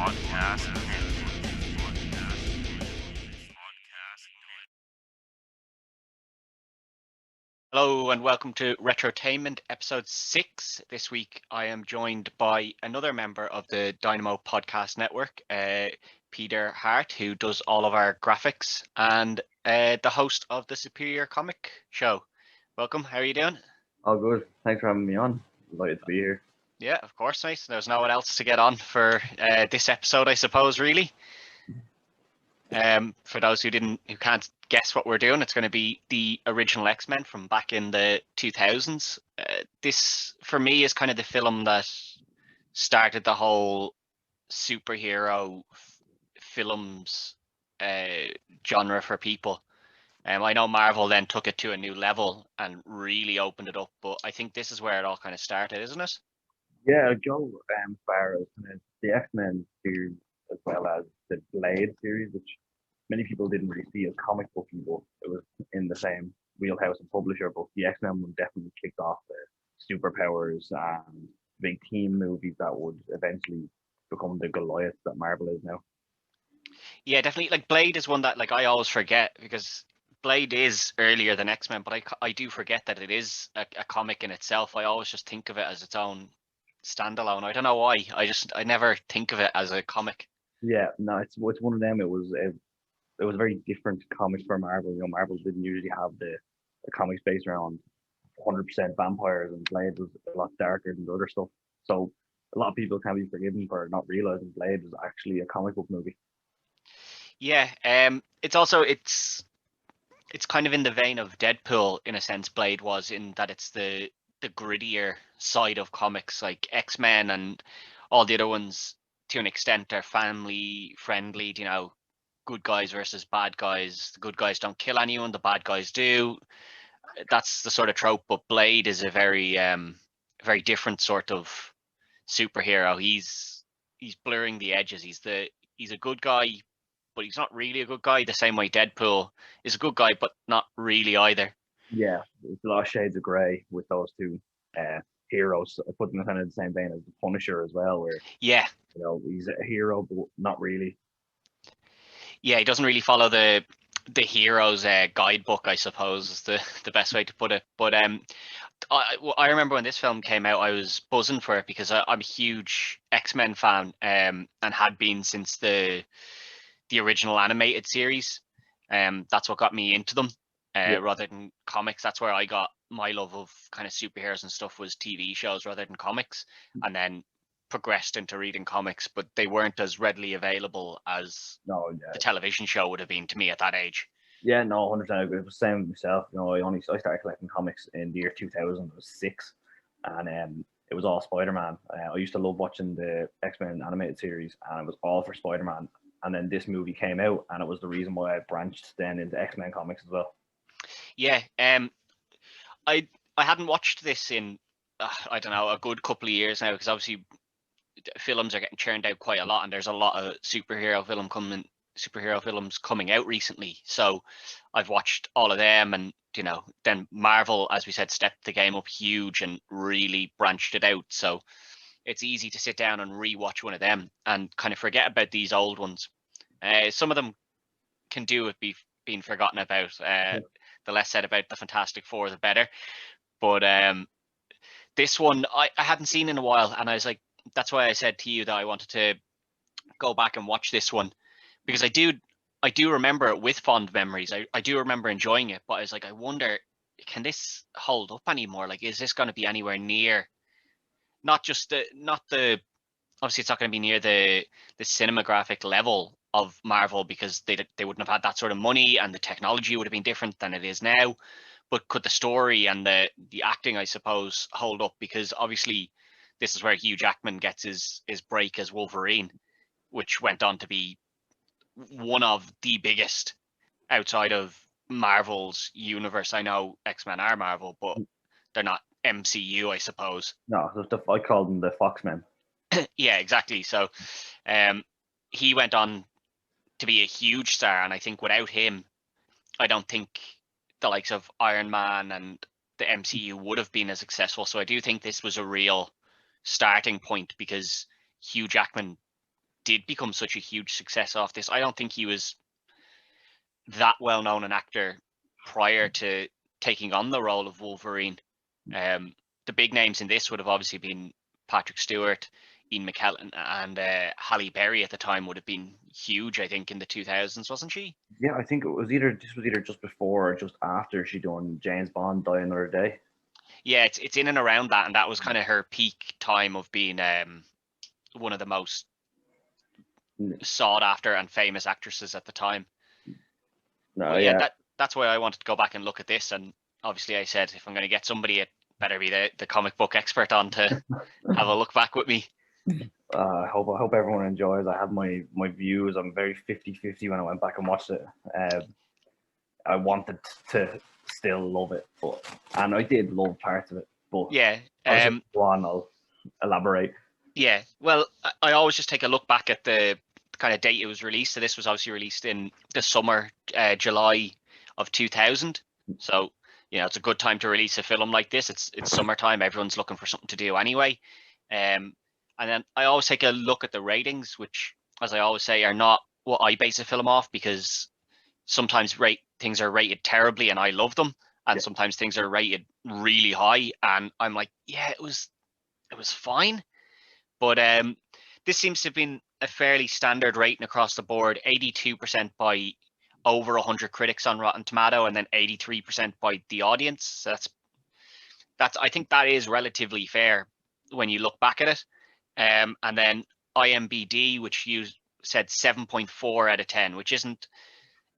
Podcast. Hello and welcome to Retrotainment Ep6 X. This week I am joined by another member of the Dynamo Podcast Network, Peter Hart, who does all of our graphics, and the host of the Superior Comic Show. Welcome, how are you doing? All good. Thanks for having me on. Delighted to be here. Yeah, of course, mate. There's no one else to get on for this episode, I suppose, really. For those who can't guess what we're doing, it's going to be the original X-Men from back in the 2000s. This, for me, is kind of the film that started the whole superhero films genre for people. I know Marvel then took it to a new level and really opened it up, but I think this is where it all kind of started, isn't it? Yeah, I'd go far as kind of the X-Men series as well as the Blade series, which many people didn't really see as comic book people. It was in the same wheelhouse and publisher, but the X-Men one definitely kicked off the superpowers and big team movies that would eventually become the Goliath that Marvel is now. Yeah, definitely. Like Blade is one that like I always forget because Blade is earlier than X-Men, but I do forget that it is a comic in itself. I always just think of it as its own standalone. I don't know why. I never think of it as a comic. Yeah, no, it's one of them. It was a very different comic for Marvel. You know, Marvel didn't usually have the comics based around 100% vampires, and Blade was a lot darker than the other stuff. So a lot of people can be forgiven for not realizing Blade was actually a comic book movie. Yeah, it's kind of in the vein of Deadpool in a sense. Blade was in that it's the grittier side of comics, like X-Men and all the other ones to an extent are family friendly. You know, good guys versus bad guys. The good guys don't kill anyone, the bad guys do. That's the sort of trope. But Blade is a very different sort of superhero. He's blurring the edges. He's a good guy, but he's not really a good guy. The same way Deadpool is a good guy, but not really either. Yeah, there's a lot of shades of grey with those two heroes. I put them kind of the same vein as the Punisher as well, where Yeah, he's a hero but not really. yeah, he doesn't really follow the hero's guidebook, I suppose, is the best way to put it. But I remember when this film came out, I was buzzing for it because I'm a huge X-Men fan, and had been since the original animated series. That's what got me into them, Yeah. rather than comics. That's where I got my love of kind of superheroes and stuff, was TV shows rather than comics, and then progressed into reading comics, but they weren't as readily available as No, the television show would have been to me at that age. yeah, no, 100%. It was the same with myself. You know, I started collecting comics in the year 2000. I was 6, and it was all Spider-Man. I used to love watching the X-Men animated series, and it was all for Spider-Man. And then this movie came out, and it was the reason why I branched then into X-Men comics as well. Yeah, I hadn't watched this in I don't know, a good couple of years now, because obviously films are getting churned out quite a lot, and there's a lot of superhero films coming out recently. So I've watched all of them, and then Marvel, as we said, stepped the game up huge and really branched it out. So it's easy to sit down and rewatch one of them and kind of forget about these old ones. Some of them can do with being forgotten about. The less said about the Fantastic Four, the better. But this one I hadn't seen in a while, and I was like, that's why I said to you that I wanted to go back and watch this one, because I do remember it with fond memories. I do remember enjoying it, but I was like, I wonder, can this hold up anymore? Like, is this going to be anywhere near, not the obviously it's not going to be near the cinematographic level of Marvel, because they wouldn't have had that sort of money, and the technology would have been different than it is now. But could the story and the acting, I suppose, hold up? Because obviously this is where Hugh Jackman gets his break as Wolverine, which went on to be one of the biggest outside of Marvel's universe. I know X-Men are Marvel, but they're not MCU, I suppose. No, I called them the Foxmen. Yeah, exactly. So he went on to be a huge star, and I think without him, I don't think the likes of Iron Man and the MCU would have been as successful. So I do think this was a real starting point, because Hugh Jackman did become such a huge success off this. I don't think he was that well known an actor prior to taking on the role of Wolverine. The big names in this would have obviously been Patrick Stewart, Ian McKellen, and Halle Berry at the time would have been huge, I think, in the 2000s, wasn't she? Yeah, I think this was either just before or just after she done James Bond Die Another Day. Yeah, it's in and around that, and that was kind of her peak time of being one of the most sought after and famous actresses at the time. No, But yeah. that's why I wanted to go back and look at this, and obviously I said if I'm going to get somebody, it better be the comic book expert on to have a look back with me. I hope everyone enjoys. I had my views. I'm very 50-50 when I went back and watched it. I wanted to still love it, and I did love parts of it. But yeah, go on, I'll elaborate. Yeah, well, I always just take a look back at the kind of date it was released. So this was obviously released in the summer, July of 2000. So it's a good time to release a film like this. It's summertime. Everyone's looking for something to do anyway. And then I always take a look at the ratings, which, as I always say, are not what I base a film off, because sometimes things are rated terribly and I love them, and sometimes things are rated really high and I'm like, yeah, it was fine. But this seems to have been a fairly standard rating across the board. 82% by over 100 critics on Rotten Tomato, and then 83% by the audience. So that's I think that is relatively fair when you look back at it. And then IMDb, which you said 7.4 out of 10, which isn't,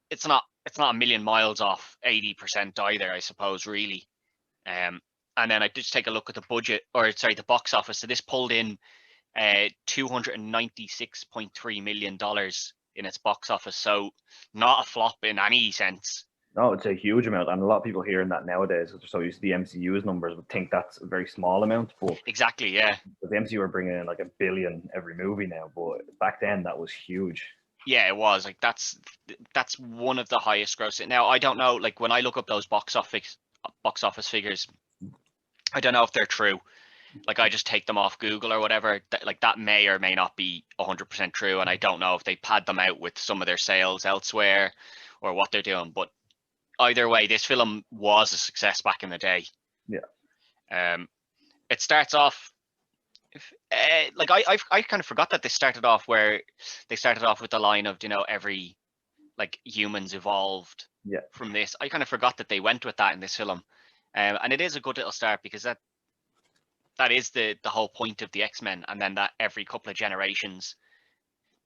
it's not a million miles off 80% either, I suppose, really. And then I just take a look at the box office. So this pulled in $296.3 million in its box office. So not a flop in any sense. No, it's a huge amount, and a lot of people hearing that nowadays, they're so used to the MCU's numbers, would think that's a very small amount. But exactly, yeah. The MCU are bringing in like $1 billion every movie now, but back then that was huge. Yeah, it was like that's one of the highest grossing. Now I don't know, like when I look up those box office figures, I don't know if they're true. Like I just take them off Google or whatever. That may or may not be 100% true, and I don't know if they pad them out with some of their sales elsewhere or what they're doing. But either way, this film was a success back in the day. Yeah. It starts off like I kind of forgot that they started off with the line of every like humans evolved from this. I kind of forgot that they went with that in this film, and it is a good little start, because that is the whole point of the X-Men, and then that every couple of generations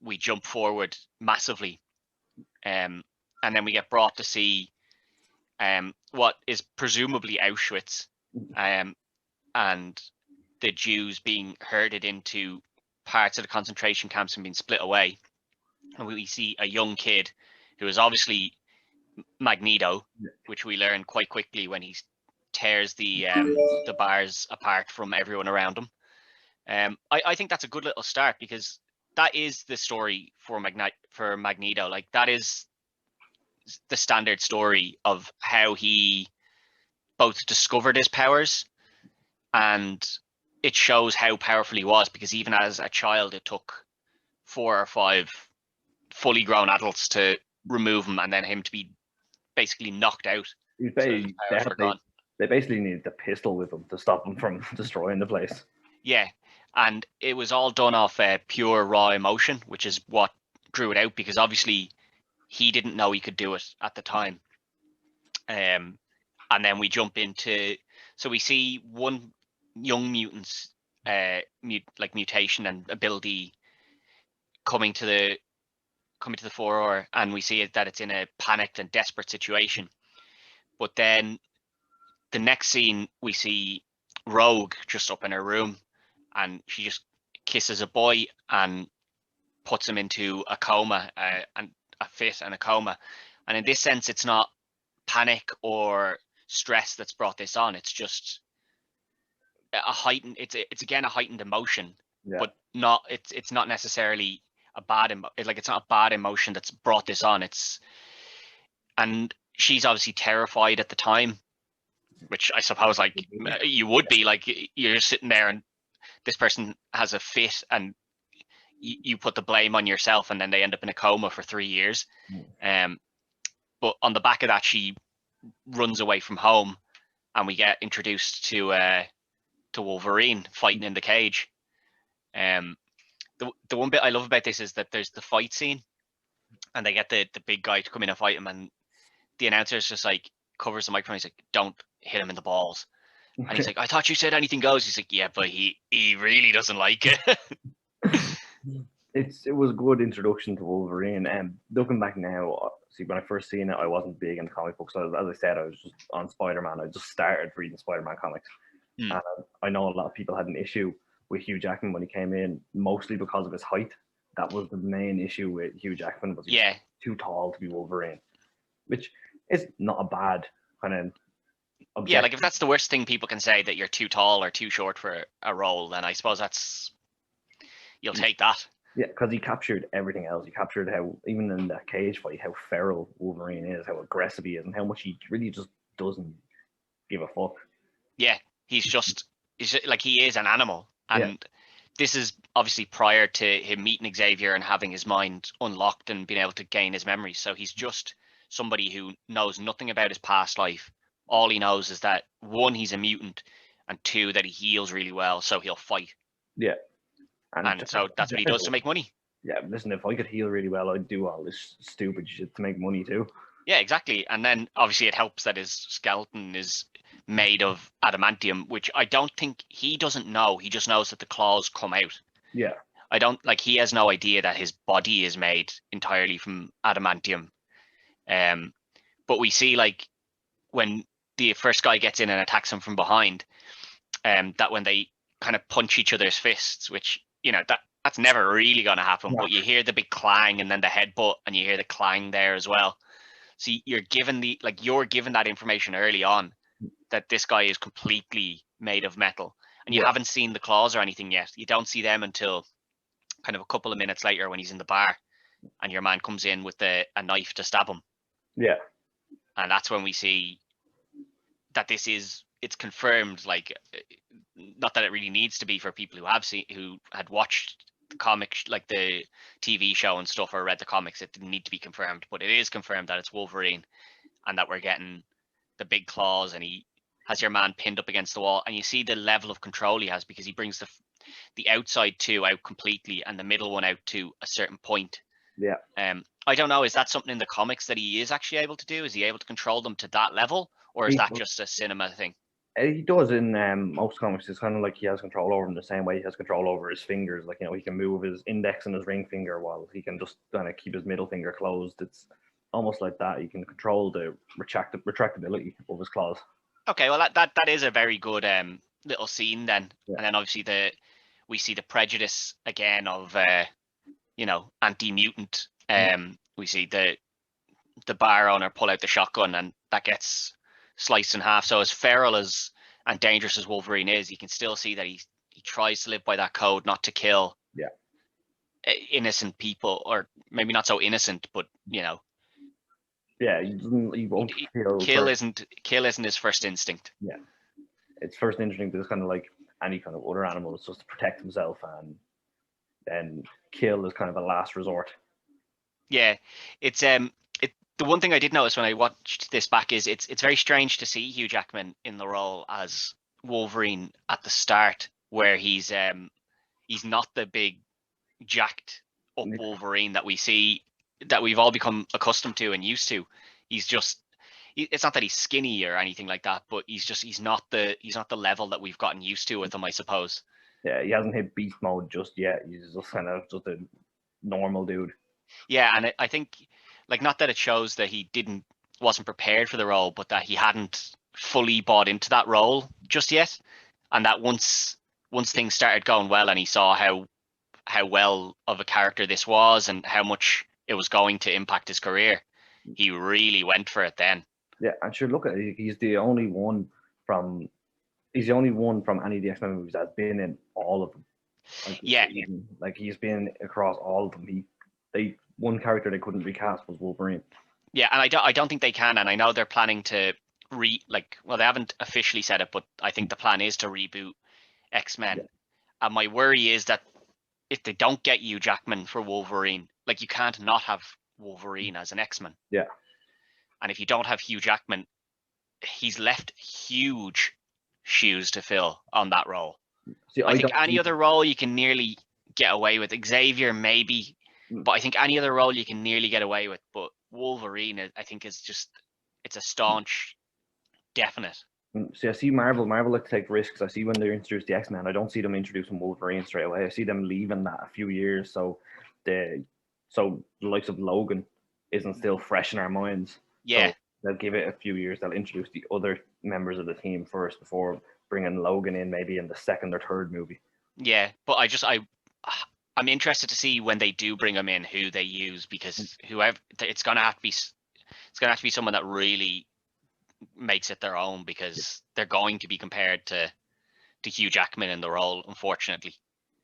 we jump forward massively, and then we get brought to see what is presumably Auschwitz, and the Jews being herded into parts of the concentration camps and being split away. And we see a young kid who is obviously Magneto, which we learn quite quickly when he tears the bars apart from everyone around him. I think that's a good little start, because that is the story for Magneto. Like that is the standard story of how he both discovered his powers, and it shows how powerful he was, because even as a child, it took 4 or 5 fully grown adults to remove him, and then him to be basically knocked out. They basically needed the pistol with him to stop him from destroying the place. Yeah, and it was all done off pure raw emotion, which is what drew it out, because obviously he didn't know he could do it at the time. And then we jump into, so we see one young mutant's mutation and ability coming to the fore, and we see that it's in a panicked and desperate situation. But then the next scene, we see Rogue just up in her room, and she just kisses a boy and puts him into a coma, and a fit and a coma. And in this sense, it's not panic or stress that's brought this on. It's just a heightened. It's again a heightened emotion, but not. It's not necessarily a bad. It's not a bad emotion that's brought this on. And she's obviously terrified at the time, which I suppose like you would be, like you're just sitting there and this person has a fit and you put the blame on yourself, and then they end up in a coma for 3 years. But on the back of that, she runs away from home, and we get introduced to Wolverine fighting in the cage. The one bit I love about this is that there's the fight scene, and they get the big guy to come in and fight him, and the announcer is just like covers the microphone. He's like, "Don't hit him in the balls." And he's like, "I thought you said anything goes." He's like, "Yeah, but he really doesn't like it." It was a good introduction to Wolverine. And looking back now, see, when I first seen it, I wasn't big into comic books. As I said, I was just on Spider-Man. I just started reading Spider-Man comics. And I know a lot of people had an issue with Hugh Jackman when he came in, mostly because of his height. That was the main issue with Hugh Jackman, was he was too tall to be Wolverine, which is not a bad kind of objective. Yeah, like if that's the worst thing people can say, that you're too tall or too short for a role, then I suppose you'll take that. Yeah, because he captured everything else. He captured how, even in that cage fight, how feral Wolverine is, how aggressive he is, and how much he really just doesn't give a fuck. Yeah, he's like, he is an animal. And this is obviously prior to him meeting Xavier and having his mind unlocked and being able to gain his memories. So he's just somebody who knows nothing about his past life. All he knows is that, 1, he's a mutant, and 2, that he heals really well, so he'll fight. Yeah. And so that's what he does to make money. Yeah, listen, if I could heal really well, I'd do all this stupid shit to make money too. Yeah, exactly. And then obviously it helps that his skeleton is made of adamantium, which I don't think he doesn't know. He just knows that the claws come out. Yeah. He has no idea that his body is made entirely from adamantium. But we see, like, when the first guy gets in and attacks him from behind, that when they kind of punch each other's fists, which, that's never really going to happen, but you hear the big clang and then the headbutt, and you hear the clang there as well. So you're given that information early on, that this guy is completely made of metal, and you haven't seen the claws or anything yet. You don't see them until kind of a couple of minutes later when he's in the bar, and your man comes in with a knife to stab him. Yeah. And that's when we see that it's confirmed, like, not that it really needs to be for people who had watched the comics, like the TV show and stuff, or read the comics. It didn't need to be confirmed, but it is confirmed that it's Wolverine, and that we're getting the big claws, and he has your man pinned up against the wall, and you see the level of control he has, because he brings the outside 2 out completely and the middle one out to a certain point. Yeah. I don't know, is that something in the comics that he is actually able to do? Is he able to control them to that level, or is that just a cinema thing? He does in most comics. It's kind of like he has control over them the same way he has control over his fingers. Like, he can move his index and his ring finger, while he can just kind of keep his middle finger closed. It's almost like that. He can control the retractability of his claws. Okay, well, that is a very good little scene then. Yeah. And then obviously we see the prejudice again of anti-mutant. We see the bar owner pull out the shotgun, and that gets sliced in half. So as feral and dangerous as Wolverine is, you can still see that he tries to live by that code, not to kill innocent people, or maybe not so innocent, but yeah, he won't kill isn't his first instinct. Yeah, it's first instinct is kind of like any kind of other animal. It's just to protect himself, and then kill is kind of a last resort. Yeah, it's the one thing I did notice when I watched this back is it's very strange to see Hugh Jackman in the role as Wolverine at the start, where he's not the big jacked up Wolverine that we see, that we've all become accustomed to and used to. He's just, it's not that he's skinny or anything like that, but he's not the level that we've gotten used to with him, I suppose. Yeah, he hasn't hit beast mode just yet. He's just kind of just a normal dude. Yeah, and I think, like, not that it shows that he wasn't prepared for the role, but that he hadn't fully bought into that role just yet, and that once things started going well, and he saw how well of a character this was and how much it was going to impact his career, he really went for it then. Yeah, and sure, look at it. He's the only one from any of the X-Men movies that's been in all of them. Like he's been across all of them. One character they couldn't recast was Wolverine. Yeah, and I don't think they can, and I know they're planning to they haven't officially said it, but I think the plan is to reboot X-Men. Yeah. And my worry is that if they don't get Hugh Jackman for Wolverine, like you can't not have Wolverine as an X-Men. Yeah. And if you don't have Hugh Jackman, he's left huge shoes to fill on that role. See, I think any other role you can nearly get away with. Xavier maybe, but I think any other role you can nearly get away with. But Wolverine, I think, is just, it's a staunch, definite. See, I see Marvel like to take risks. I see when they introduce the X-Men, I don't see them introducing Wolverine straight away. I see them leaving that a few years, so the likes of Logan isn't still fresh in our minds. Yeah. So they'll give it a few years. They'll introduce the other members of the team first before bringing Logan in, maybe in the second or third movie. Yeah, but I'm interested to see when they do bring him in who they use, because whoever, it's gonna have to be someone that really makes it their own, because they're going to be compared to Hugh Jackman in the role, unfortunately.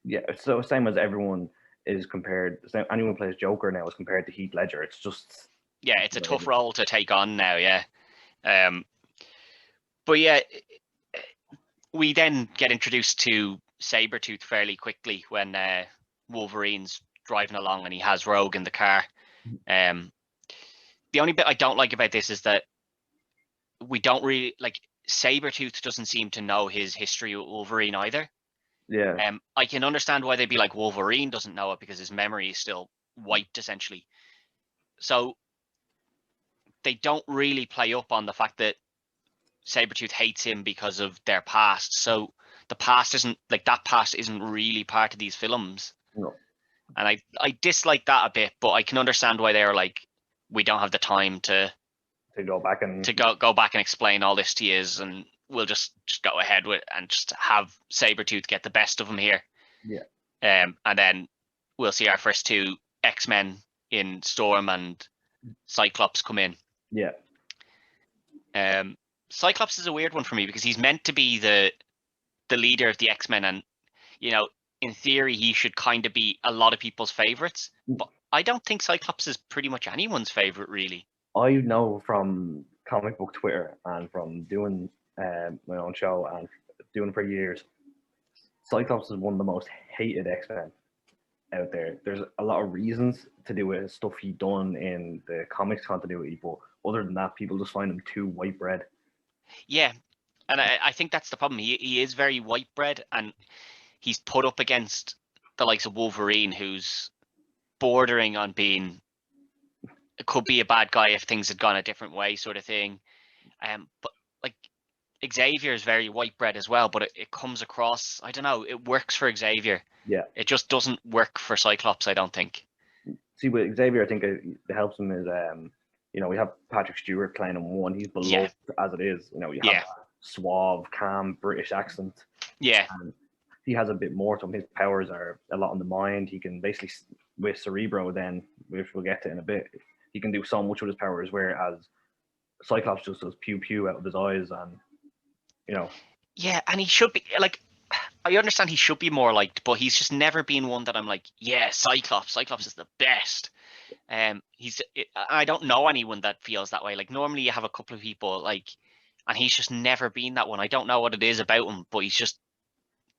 Yeah, so same as everyone is compared. Anyone who plays Joker now is compared to Heath Ledger. It's just, yeah, it's a tough role to take on now. Yeah, but yeah, we then get introduced to Sabretooth fairly quickly when Wolverine's driving along and he has Rogue in the car. The only bit I don't like about this is that we don't really, like, Sabretooth doesn't seem to know his history with Wolverine either. Yeah. I can understand why they'd be like, Wolverine doesn't know it because his memory is still wiped, essentially. So they don't really play up on the fact that Sabretooth hates him because of their past. So the past isn't, like, that past isn't really part of these films. No. And I dislike that a bit, but I can understand why they're like, we don't have the time to go back and go back and explain all this to you, and we'll just go ahead with and just have Sabretooth get the best of him here. Yeah. And then we'll see our first two X-Men in Storm and Cyclops come in. Yeah. Cyclops is a weird one for me because he's meant to be the leader of the X-Men, and you know, in theory he should kind of be a lot of people's favorites, but I don't think Cyclops is pretty much anyone's favorite, really. I know from comic book Twitter and from doing my own show and doing it for years, Cyclops is one of the most hated X-Men out there. There's a lot of reasons to do with stuff he done in the comics continuity, but other than that, people just find him too white bread. Yeah, and I think that's the problem. He is very white bread, and he's put up against the likes of Wolverine, who's bordering on being, it could be a bad guy if things had gone a different way, sort of thing. But like Xavier is very white bread as well, but it comes across, I don't know, it works for Xavier. Yeah. It just doesn't work for Cyclops, I don't think. See, with Xavier, I think it helps him is, you know, we have Patrick Stewart playing him one. He's beloved as it is. You know, you have suave, calm British accent. Yeah. And he has a bit more to him. His powers are a lot in the mind. He can basically, with Cerebro then, which we'll get to in a bit, he can do so much with his powers, whereas Cyclops just does pew pew out of his eyes, and you know. Yeah, and he should be like, I understand he should be more liked, but he's just never been one that I'm like, yeah, Cyclops is the best. I don't know anyone that feels that way. Like normally you have a couple of people like, and he's just never been that one. I don't know what it is about him, but he's just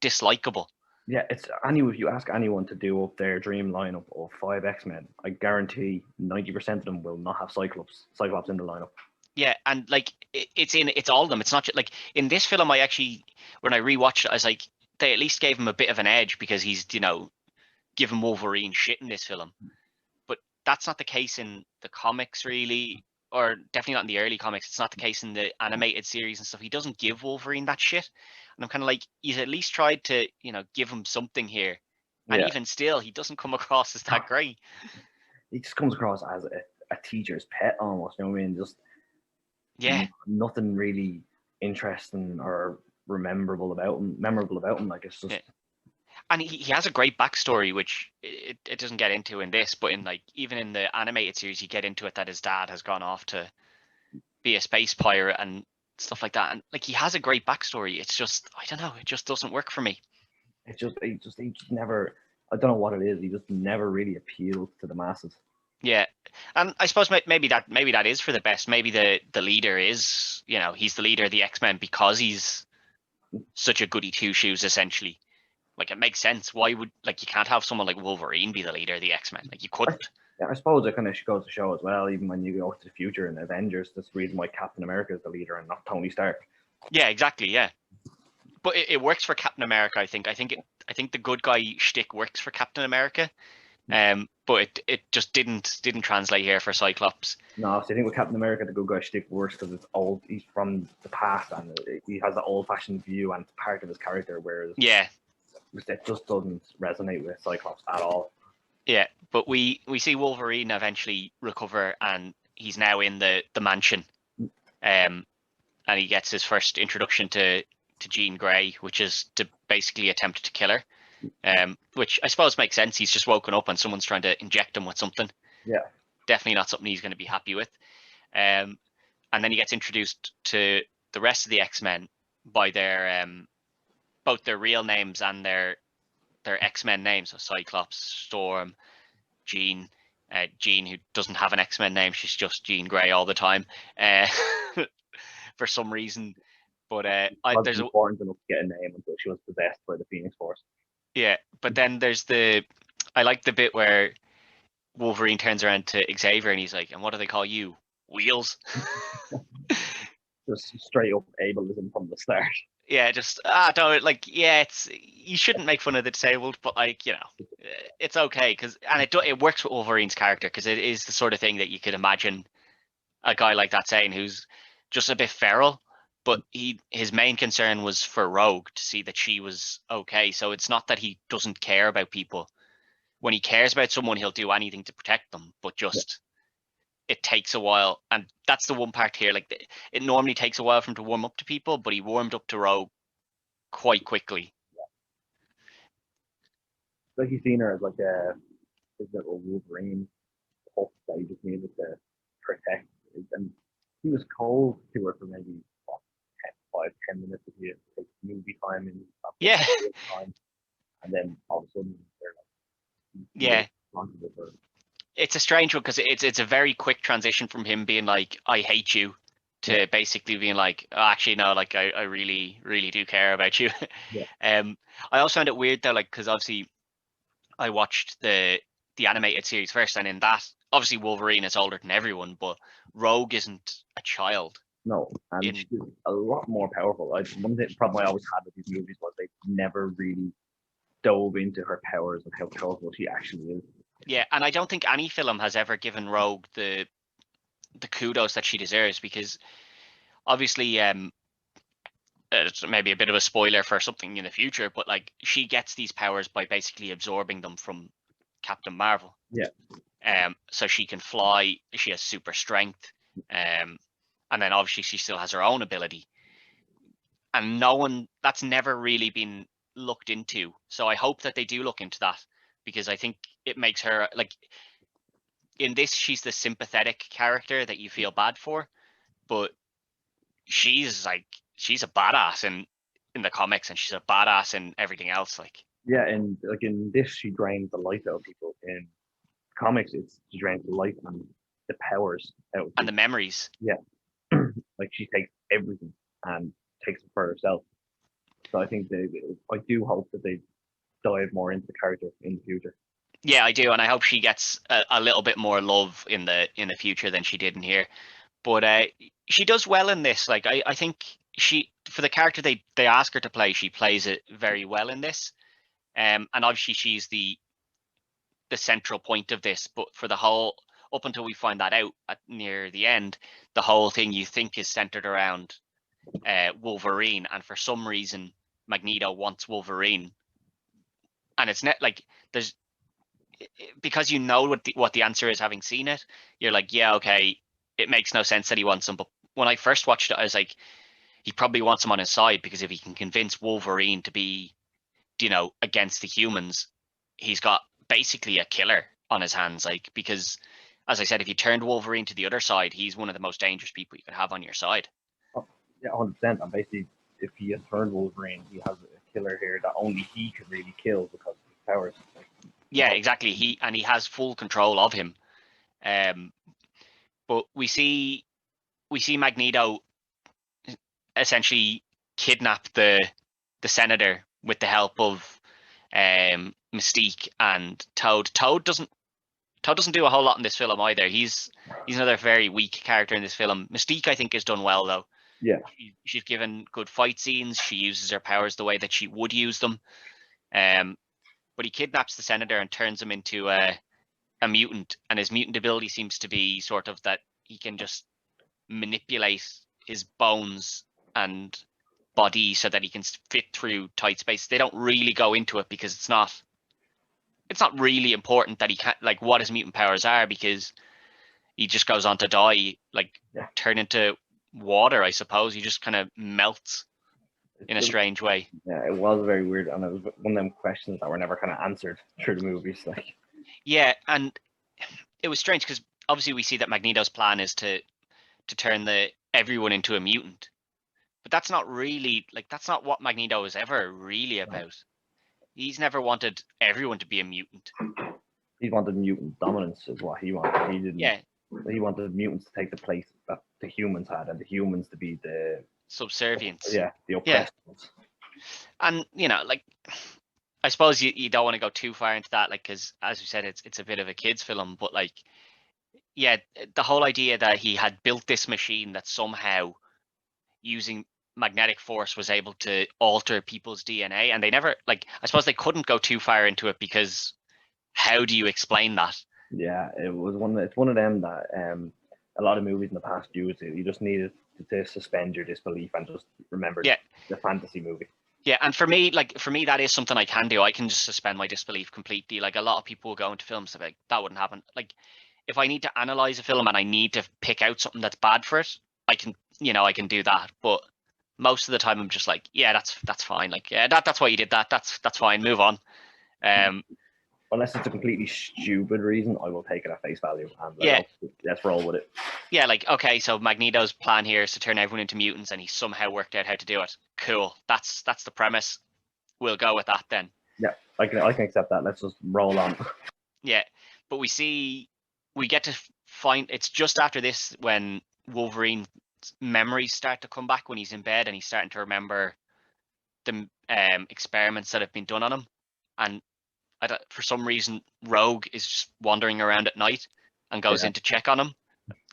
dislikable. Yeah, it's if you ask anyone to do up their dream lineup of 5 X-Men, I guarantee 90% of them will not have Cyclops in the lineup. Yeah, and like it's all of them. It's not just like in this film. I actually, when I rewatched it, I was like, they at least gave him a bit of an edge because he's, you know, giving Wolverine shit in this film. But that's not the case in the comics, really, or definitely not in the early comics. It's not the case in the animated series and stuff. He doesn't give Wolverine that shit. And I'm kind of like, he's at least tried to, you know, give him something here. And even still, he doesn't come across as that great. He just comes across as a teacher's pet almost, you know what I mean? Just nothing really interesting or memorable about him. Like, it's just... Yeah. And he has a great backstory, which it doesn't get into in this, but in like even in the animated series, you get into it that his dad has gone off to be a space pirate and stuff like that, and like he has a great backstory. It's just, I don't know, it just doesn't work for me. He just never, I don't know what it is. He just never really appealed to the masses. Yeah, and I suppose maybe that is for the best. Maybe the leader is, you know, he's the leader of the X-Men because he's such a goody two shoes, essentially. Like, it makes sense. Why would, like, you can't have someone like Wolverine be the leader of the X-Men. Like, you couldn't. Yeah, I suppose it kind of goes to show as well, even when you go to the future in Avengers, that's the reason why Captain America is the leader and not Tony Stark. Yeah, exactly. Yeah, but it works for Captain America. I think the good guy shtick works for Captain America. But it just didn't translate here for Cyclops. No, so I think with Captain America, the good guy shtick works because it's old. He's from the past and he has an old-fashioned view and it's part of his character. Whereas it just doesn't resonate with Cyclops at all. Yeah, but we see Wolverine eventually recover, and he's now in the mansion, and he gets his first introduction to Jean Grey, which is to basically attempt to kill her, which I suppose makes sense. He's just woken up and someone's trying to inject him with something. Yeah, definitely not something he's going to be happy with. And then he gets introduced to the rest of the X-Men by their both their real names and their X-Men names. So Cyclops, Storm, Jean. Jean, who doesn't have an X-Men name, she's just Jean Grey all the time, for some reason. But there's important enough to get a name until she was possessed by the Phoenix Force. Yeah, but then there's I like the bit where Wolverine turns around to Xavier and he's like, "And what do they call you? Wheels?" Just straight up ableism from the start. Yeah, just don't like. Yeah, you shouldn't make fun of the disabled, but like, you know, it's okay and it works with Wolverine's character because it is the sort of thing that you could imagine a guy like that saying, who's just a bit feral, but his main concern was for Rogue to see that she was okay. So it's not that he doesn't care about people. When he cares about someone, he'll do anything to protect them, but just it takes a while. And that's the one part here. Like, it normally takes a while for him to warm up to people, but he warmed up to Rogue quite quickly. Like, he's seen her as like his little Wolverine pup that he just needed to protect. And he was cold to her for maybe 5-10 minutes of the movie time in time. And then all of a sudden they're like, it's a strange one because it's a very quick transition from him being like, "I hate you," to basically being like, "Oh, actually no, like I really do care about you." I also found it weird though, like, because obviously I watched the animated series first, and in that, obviously Wolverine is older than everyone, but Rogue isn't a child. No, and she's a lot more powerful. One problem I always had with these movies was they never really dove into her powers and how powerful she actually is. Yeah, and I don't think any film has ever given Rogue the kudos that she deserves, because obviously it's maybe a bit of a spoiler for something in the future, but like, she gets these powers by basically absorbing them from Captain Marvel. So she can fly, she has super strength, and then obviously she still has her own ability, and that's never really been looked into. So I hope that they do look into that, because I think it makes her, like, in this, she's the sympathetic character that you feel bad for, but she's a badass in the comics, and she's a badass in everything else. Like, yeah, and like in this, she drains the life out of people. In comics, she drains the life and the powers out of and the memories. Yeah, like, she takes everything and takes it for herself. So I think I do hope that they dive more into the character in the future. Yeah, I do, and I hope she gets a little bit more love in the future than she did in here. But she does well in this. Like, I think for the character they ask her to play, she plays it very well in this. And obviously she's the central point of this. But for the whole, up until we find that out near the end, the whole thing you think is centered around Wolverine, and for some reason Magneto wants Wolverine, and it's not like there's, because you know what the answer is, having seen it, you're like, yeah, okay, it makes no sense that he wants him. But when I first watched it, I was like, he probably wants him on his side, because if he can convince Wolverine to be, against the humans, he's got basically a killer on his hands. Like, because, as I said, if you turned Wolverine to the other side, he's one of the most dangerous people you could have on your side. Yeah, 100%. And basically, if he has turned Wolverine, he has a killer here that only he could really kill because of his powers. Yeah, exactly. He has full control of him. But we see Magneto essentially kidnap the senator with the help of Mystique and Toad. Toad doesn't do a whole lot in this film either. He's another very weak character in this film. Mystique, I think, is done well though. Yeah. She's given good fight scenes. She uses her powers the way that she would use them. But he kidnaps the senator and turns him into a mutant, and his mutant ability seems to be sort of that he can just manipulate his bones and body so that he can fit through tight space. They don't really go into it because it's not really important that he can't, like, what his mutant powers are, because he just goes on to die, like, turn into water, I suppose. He just kind of melts in a strange way. Yeah, it was very weird, and it was one of them questions that were never kind of answered through the movies. Like, yeah, and it was strange because obviously we see that Magneto's plan is to turn everyone into a mutant, but that's not really, like, that's not what Magneto is ever really about. He's never wanted everyone to be a mutant. He wanted mutant dominance, is what he wanted. He didn't. Yeah. He wanted mutants to take the place that the humans had, and the humans to be the subservience. Yeah, the oppressed ones. And like, I suppose you don't want to go too far into that, like, because as you said, it's a bit of a kids film, but like, yeah, the whole idea that he had built this machine that somehow, using magnetic force, was able to alter people's DNA, and they never, like, I suppose they couldn't go too far into it because how do you explain that? Yeah, it's one of them that a lot of movies in the past used it. You just needed to suspend your disbelief and just remember the fantasy movie. Yeah, and for me, that is something I can do. I can just suspend my disbelief completely. Like, a lot of people will go into films and be like, that wouldn't happen. Like, if I need to analyze a film and I need to pick out something that's bad for it, I can do that. But most of the time, I'm just like, yeah, that's fine. Like, yeah, that's why you did that. That's fine. Move on. Unless it's a completely stupid reason, I will take it at face value and let's roll with it. Yeah, like, okay, so Magneto's plan here is to turn everyone into mutants, and he somehow worked out how to do it. Cool. That's the premise. We'll go with that then. Yeah, I can accept that. Let's just roll on. Yeah, but we get to find, it's just after this when Wolverine's memories start to come back when he's in bed and he's starting to remember the experiments that have been done on him, and for some reason Rogue is just wandering around at night and goes in to check on him.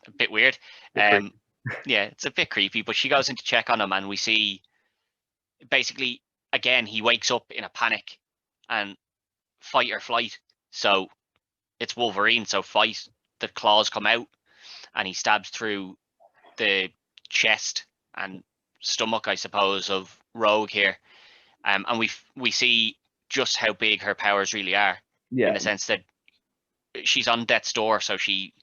A bit weird. Yeah, it's a bit creepy, but she goes in to check on him, and we see basically again he wakes up in a panic and fight or flight. So it's Wolverine, so fight. The claws come out and he stabs through the chest and stomach, I suppose, of Rogue here. And we see just how big her powers really are. Yeah. In the sense that she's on death's door, so she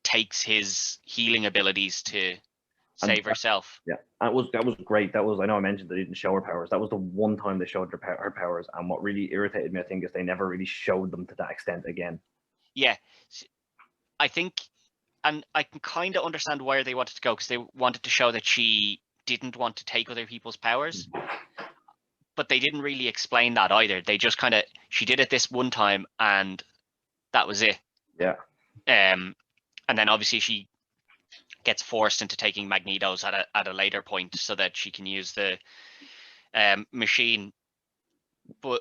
takes his healing abilities to save herself. Yeah, that was great. That was, I know I mentioned they didn't show her powers. That was the one time they showed her powers, and what really irritated me, I think, is they never really showed them to that extent again. Yeah, I think, and I can kind of understand where they wanted to go, because they wanted to show that she didn't want to take other people's powers. But they didn't really explain that either. They just kind of, she did it this one time and that was it. Yeah. And then obviously she gets forced into taking Magneto's at a later point so that she can use the machine. But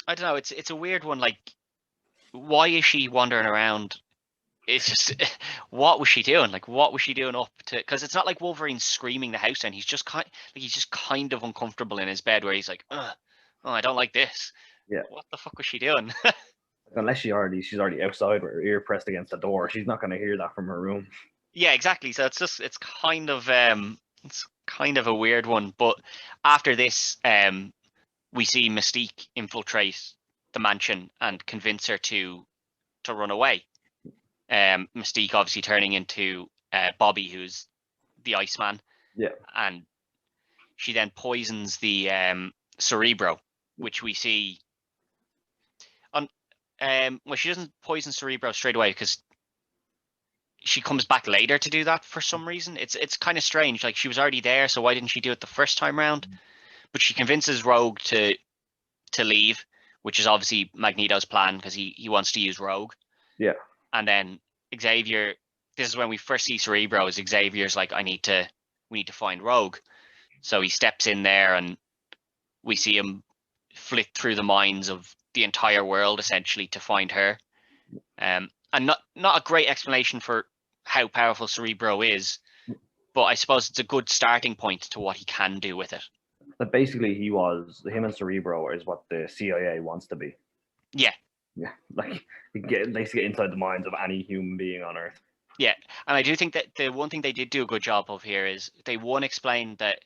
I don't know, it's a weird one. Like, why is she wandering around? It's just, what was she doing? Like, what was she doing up to? Because it's not like Wolverine's screaming the house down. He's just kind of uncomfortable in his bed, where he's like, oh, I don't like this. Yeah. What the fuck was she doing? Unless she's already outside with her ear pressed against the door, she's not going to hear that from her room. Yeah, exactly. So it's kind of a weird one. But after this, we see Mystique infiltrate the mansion and convince her to run away. Mystique obviously turning into Bobby, who's the Iceman. Yeah. And she then poisons the Cerebro, which we see on. Well, she doesn't poison Cerebro straight away because she comes back later to do that for some reason. It's kind of strange. Like, she was already there, so why didn't she do it the first time round? But she convinces Rogue to leave, which is obviously Magneto's plan, because he wants to use Rogue. Yeah. And then Xavier, this is when we first see Cerebro, is Xavier's like, we need to find Rogue. So he steps in there and we see him flit through the minds of the entire world essentially to find her. And not a great explanation for how powerful Cerebro is, but I suppose it's a good starting point to what he can do with it. But basically, him and Cerebro is what the CIA wants to be. Yeah. Yeah, like they get inside the minds of any human being on Earth. Yeah, and I do think that the one thing they did do a good job of here is they explained that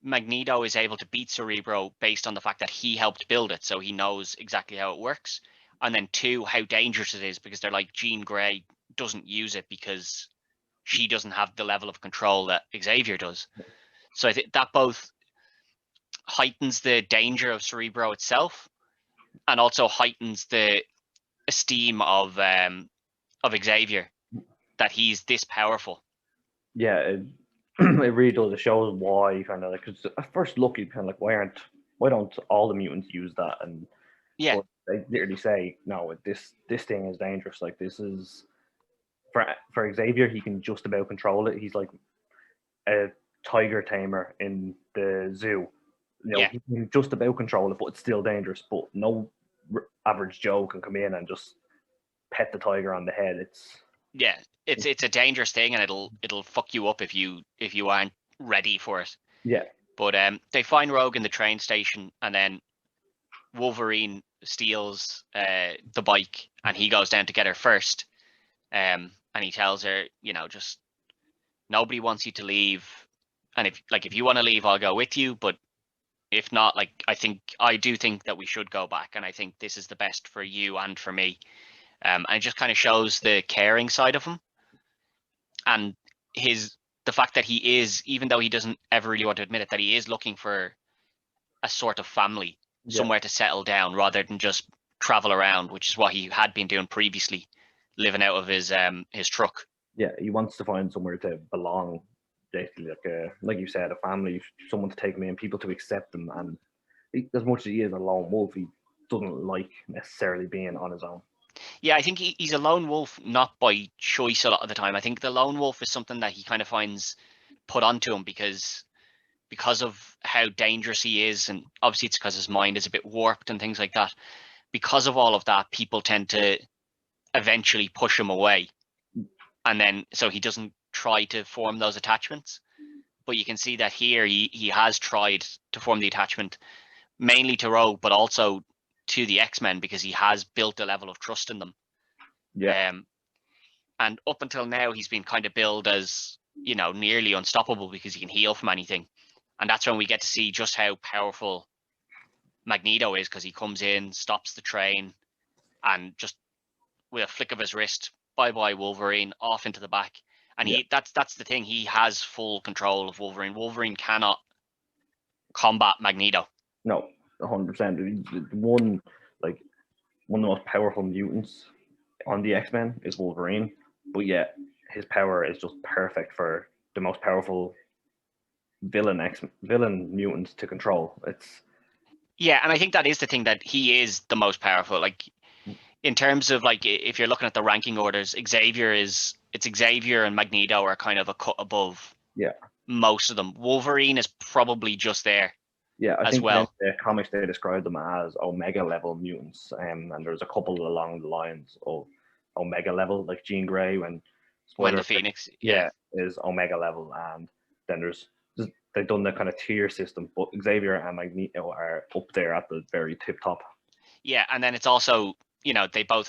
Magneto is able to beat Cerebro based on the fact that he helped build it, so he knows exactly how it works. And then 2, how dangerous it is, because they're like, Jean Grey doesn't use it because she doesn't have the level of control that Xavier does. So I think that both heightens the danger of Cerebro itself, and also heightens the esteem of Xavier, that he's this powerful. Yeah, it really does. It shows why kind of like, because at first look, you kind of like, why don't all the mutants use that? And yeah, they literally say, no, this thing is dangerous. Like, this is for Xavier, he can just about control it. He's like a tiger tamer in the zoo. You know, yeah, he can just about control it, but it's still dangerous. But no average Joe can come in and just pet the tiger on the head. it's a dangerous thing, and it'll fuck you up if you aren't ready for it. Yeah. But they find Rogue in the train station, and then Wolverine steals the bike, and he goes down to get her first. And he tells her, just nobody wants you to leave, and if you want to leave, I'll go with you. But if not, like, I do think that we should go back, and I think this is the best for you and for me. And it just kind of shows the caring side of him, and the fact that he is, even though he doesn't ever really want to admit it, that he is looking for a sort of family, somewhere to settle down rather than just travel around, which is what he had been doing previously, living out of his truck. Yeah, he wants to find somewhere to belong, basically, like you said, a family, someone to take him in, people to accept him. And as much as he is a lone wolf, he doesn't like necessarily being on his own. Yeah, I think he's a lone wolf, not by choice a lot of the time. I think the lone wolf is something that he kind of finds put onto him because of how dangerous he is, and obviously it's because his mind is a bit warped and things like that. Because of all of that, people tend to eventually push him away, and then so he doesn't try to form those attachments. But you can see that here he has tried to form the attachment, mainly to Rogue, but also to the X-Men, because he has built a level of trust in them. Yeah. And up until now, he's been kind of billed as, nearly unstoppable because he can heal from anything. And that's when we get to see just how powerful Magneto is, because he comes in, stops the train, and just with a flick of his wrist, bye-bye Wolverine, off into the back. And that's the thing, he has full control of Wolverine. Wolverine cannot combat Magneto. No, 100%. One of the most powerful mutants on the X-Men is Wolverine, but yet his power is just perfect for the most powerful villain mutants to control. Yeah, and I think that is the thing, that he is the most powerful. Like, in terms of, like, if you're looking at the ranking orders, Xavier and Magneto are kind of a cut above. Yeah. Most of them. Wolverine is probably just there. Yeah, I think well. in the comics they describe them as Omega level mutants, and there's a couple along the lines of Omega level, like Jean Grey when the Phoenix, is Omega level, and then they've done the kind of tier system, but Xavier and Magneto are up there at the very tip top. Yeah, and then it's also, they're both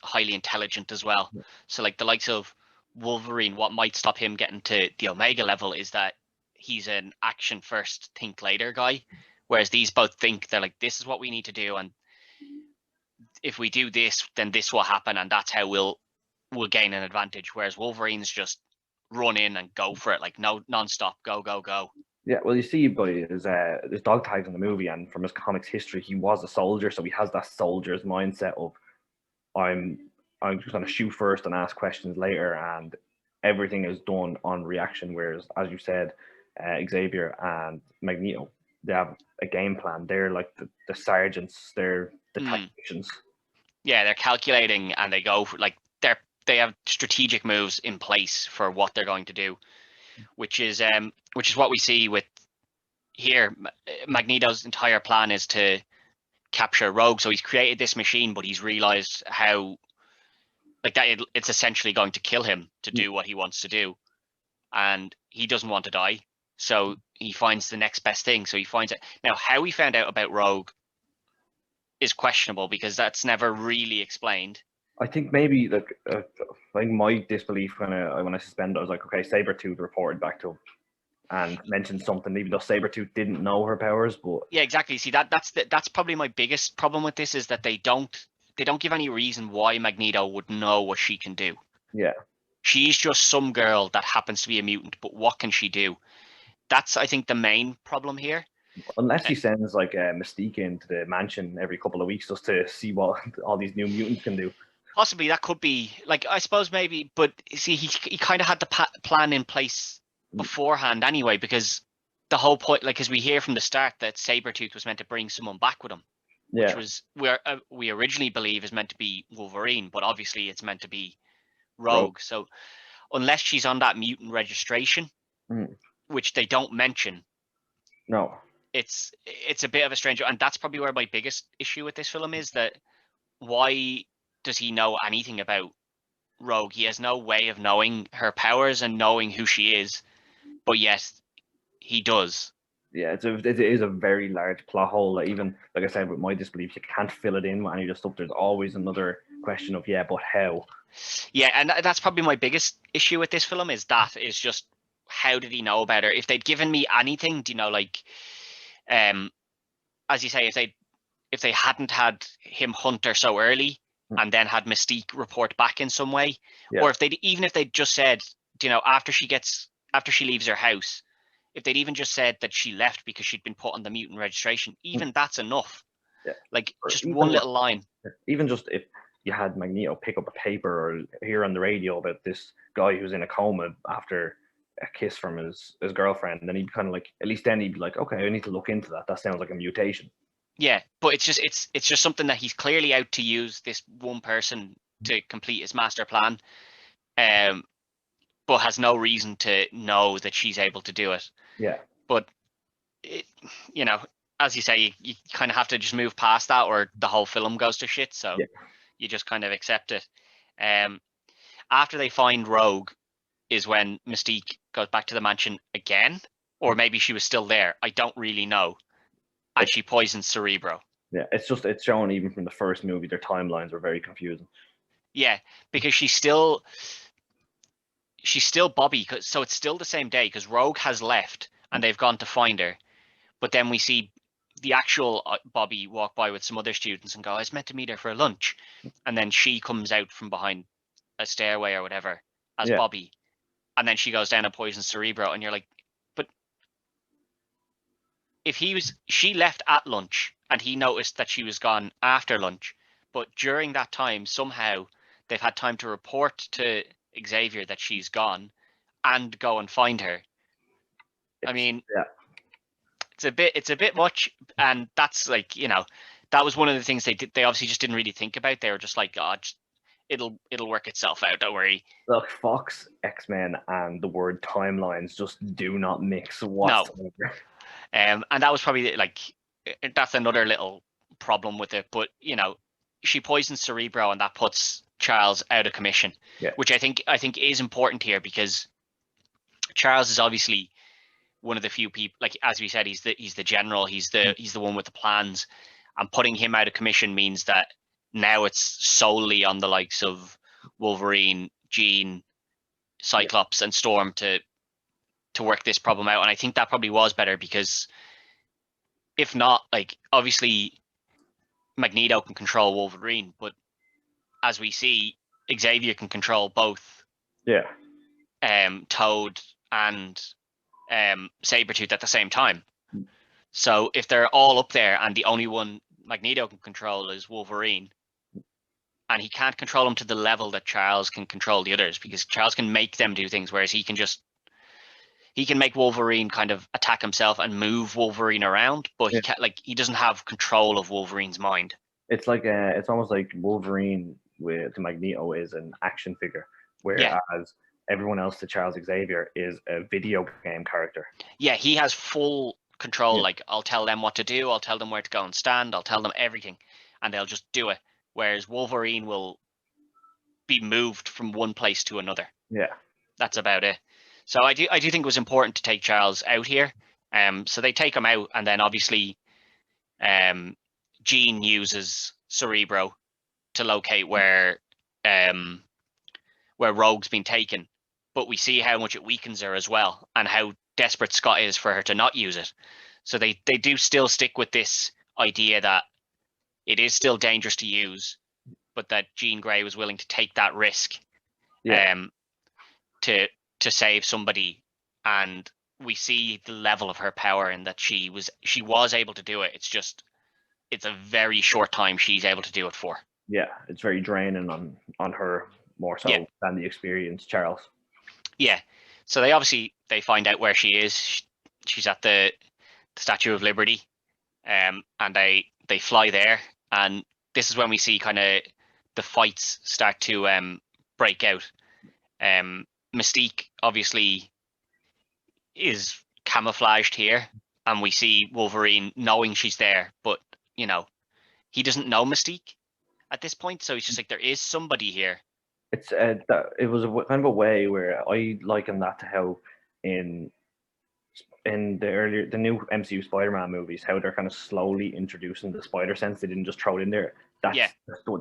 highly intelligent as well. Yeah. So like the likes of Wolverine, what might stop him getting to the Omega level is that he's an action first, think later guy, whereas these both think, they're like, this is what we need to do, and if we do this, then this will happen, and that's how we'll gain an advantage. Whereas Wolverine's just run in and go for it, like no non-stop, go. Yeah, well, you see by his dog tags in the movie, and from his comics history, he was a soldier, so he has that soldier's mindset of I'm just going to shoot first and ask questions later, and everything is done on reaction. Whereas, as you said, Xavier and Magneto, they have a game plan. They're like the sergeants, they're the tacticians. Yeah, they're calculating, and they go for, like, they have strategic moves in place for what they're going to do, which is what we see with, here Magneto's entire plan is to capture Rogue. So he's created this machine, but he's realized how like that it's essentially going to kill him to do what he wants to do, and he doesn't want to die. So he finds the next best thing. So he finds it. Now, how he found out about Rogue is questionable because that's never really explained. I think maybe like my disbelief when I suspended, I was like, okay, Sabretooth reported back to him and mentioned something, even though Sabretooth didn't know her powers. But Yeah, exactly. See, that's probably my biggest problem with this, is that they don't give any reason why Magneto would know what she can do. yeah, She's just some girl that happens to be a mutant, but what can she do? That's, I think, the main problem here. unless he sends like Mystique into the mansion every couple of weeks just to see what all these new mutants can do. Possibly that could be, like, I suppose maybe, but see, he kind of had the plan in place beforehand anyway, because the whole point, like, as we hear from the start, that Sabretooth was meant to bring someone back with him, which was where we originally believe is meant to be Wolverine, but obviously it's meant to be Rogue. So unless she's on that mutant registration, which they don't mention, no, it's a bit of a strange, and that's probably where my biggest issue with this film is, that why does he know anything about Rogue? He has no way of knowing her powers and knowing who she is, but yes, he does. Yeah, it is a very large plot hole. Like, even like I said, with my disbelief, you can't fill it in with any of the stuff. There's always another question of but how? Yeah, and that's probably my biggest issue with this film, is just how did he know about her? If they'd given me anything, like, as you say, if they hadn't had him hunt her so early and then had Mystique report back in some way, or if they'd just said, after she leaves her house, if they'd even just said that she left because she'd been put on the mutant registration, even that's enough. Yeah. Like, just one little line. Even just if you had Magneto pick up a paper or hear on the radio about this guy who's in a coma after a kiss from his girlfriend, then he'd kind of like, at least then he'd be like, okay, I need to look into that. That sounds like a mutation. Yeah, but it's just something that he's clearly out to use this one person to complete his master plan, but has no reason to know that she's able to do it. Yeah. But as you say, you kind of have to just move past that, or the whole film goes to shit. So you just kind of accept it. After they find Rogue is when Mystique goes back to the mansion again, or maybe she was still there. I don't really know. And she poisons Cerebro. Yeah, it's shown even from the first movie, their timelines were very confusing. Yeah, because she's still Bobby, so it's still the same day, because Rogue has left and they've gone to find her. But then we see the actual Bobby walk by with some other students and go, I was meant to meet her for lunch. And then she comes out from behind a stairway or whatever as Bobby. And then she goes down and poisons Cerebro. And you're like, but if she left at lunch and he noticed that she was gone after lunch, but during that time, somehow they've had time to report to Xavier that she's gone and go and find her. I mean, it's a bit much, and that's like, that was one of the things they obviously just didn't really think about. They were just like, God, it'll work itself out, don't worry. Look, Fox, X-Men, and the word timelines just do not mix whatsoever. No. And that was probably like, that's another little problem with it. But she poisons Cerebro, and that puts Charles out of commission, which I think is important here, because Charles is obviously one of the few people, like, as we said, he's the general, he's the one with the plans, and putting him out of commission means that now it's solely on the likes of Wolverine, Jean, Cyclops, and Storm to work this problem out. And I think that probably was better, because if not, like, obviously Magneto can control Wolverine, but as we see, Xavier can control both Toad and Sabretooth at the same time. So if they're all up there and the only one Magneto can control is Wolverine, and he can't control them to the level that Charles can control the others, because Charles can make them do things, whereas he can make Wolverine kind of attack himself and move Wolverine around, but he doesn't have control of Wolverine's mind. It's like it's almost like Wolverine with Magneto is an action figure, whereas everyone else to Charles Xavier is a video game character. Yeah, he has full control. Yeah. Like, I'll tell them what to do, I'll tell them where to go and stand, I'll tell them everything, and they'll just do it. Whereas Wolverine will be moved from one place to another. Yeah. That's about it. So I do think it was important to take Charles out here. So they take him out, and then obviously, Jean uses Cerebro to locate where Rogue's been taken. But we see how much it weakens her as well, and how desperate Scott is for her to not use it. So they do still stick with this idea that it is still dangerous to use, but that Jean Grey was willing to take that risk, to save somebody. And we see the level of her power, and that she was able to do it. It's a very short time she's able to do it for. Yeah, it's very draining on her more so than the experienced Charles. Yeah. So they find out where she is. She's at the Statue of Liberty, and they fly there, and this is when we see kind of the fights start to break out. Mystique obviously is camouflaged here, and we see Wolverine knowing she's there, but he doesn't know Mystique at this point, so he's just like, there is somebody here. It's it was kind of a way where I liken that to how in the new MCU Spider-Man movies, how they're kind of slowly introducing the spider sense. They didn't just throw it in there. That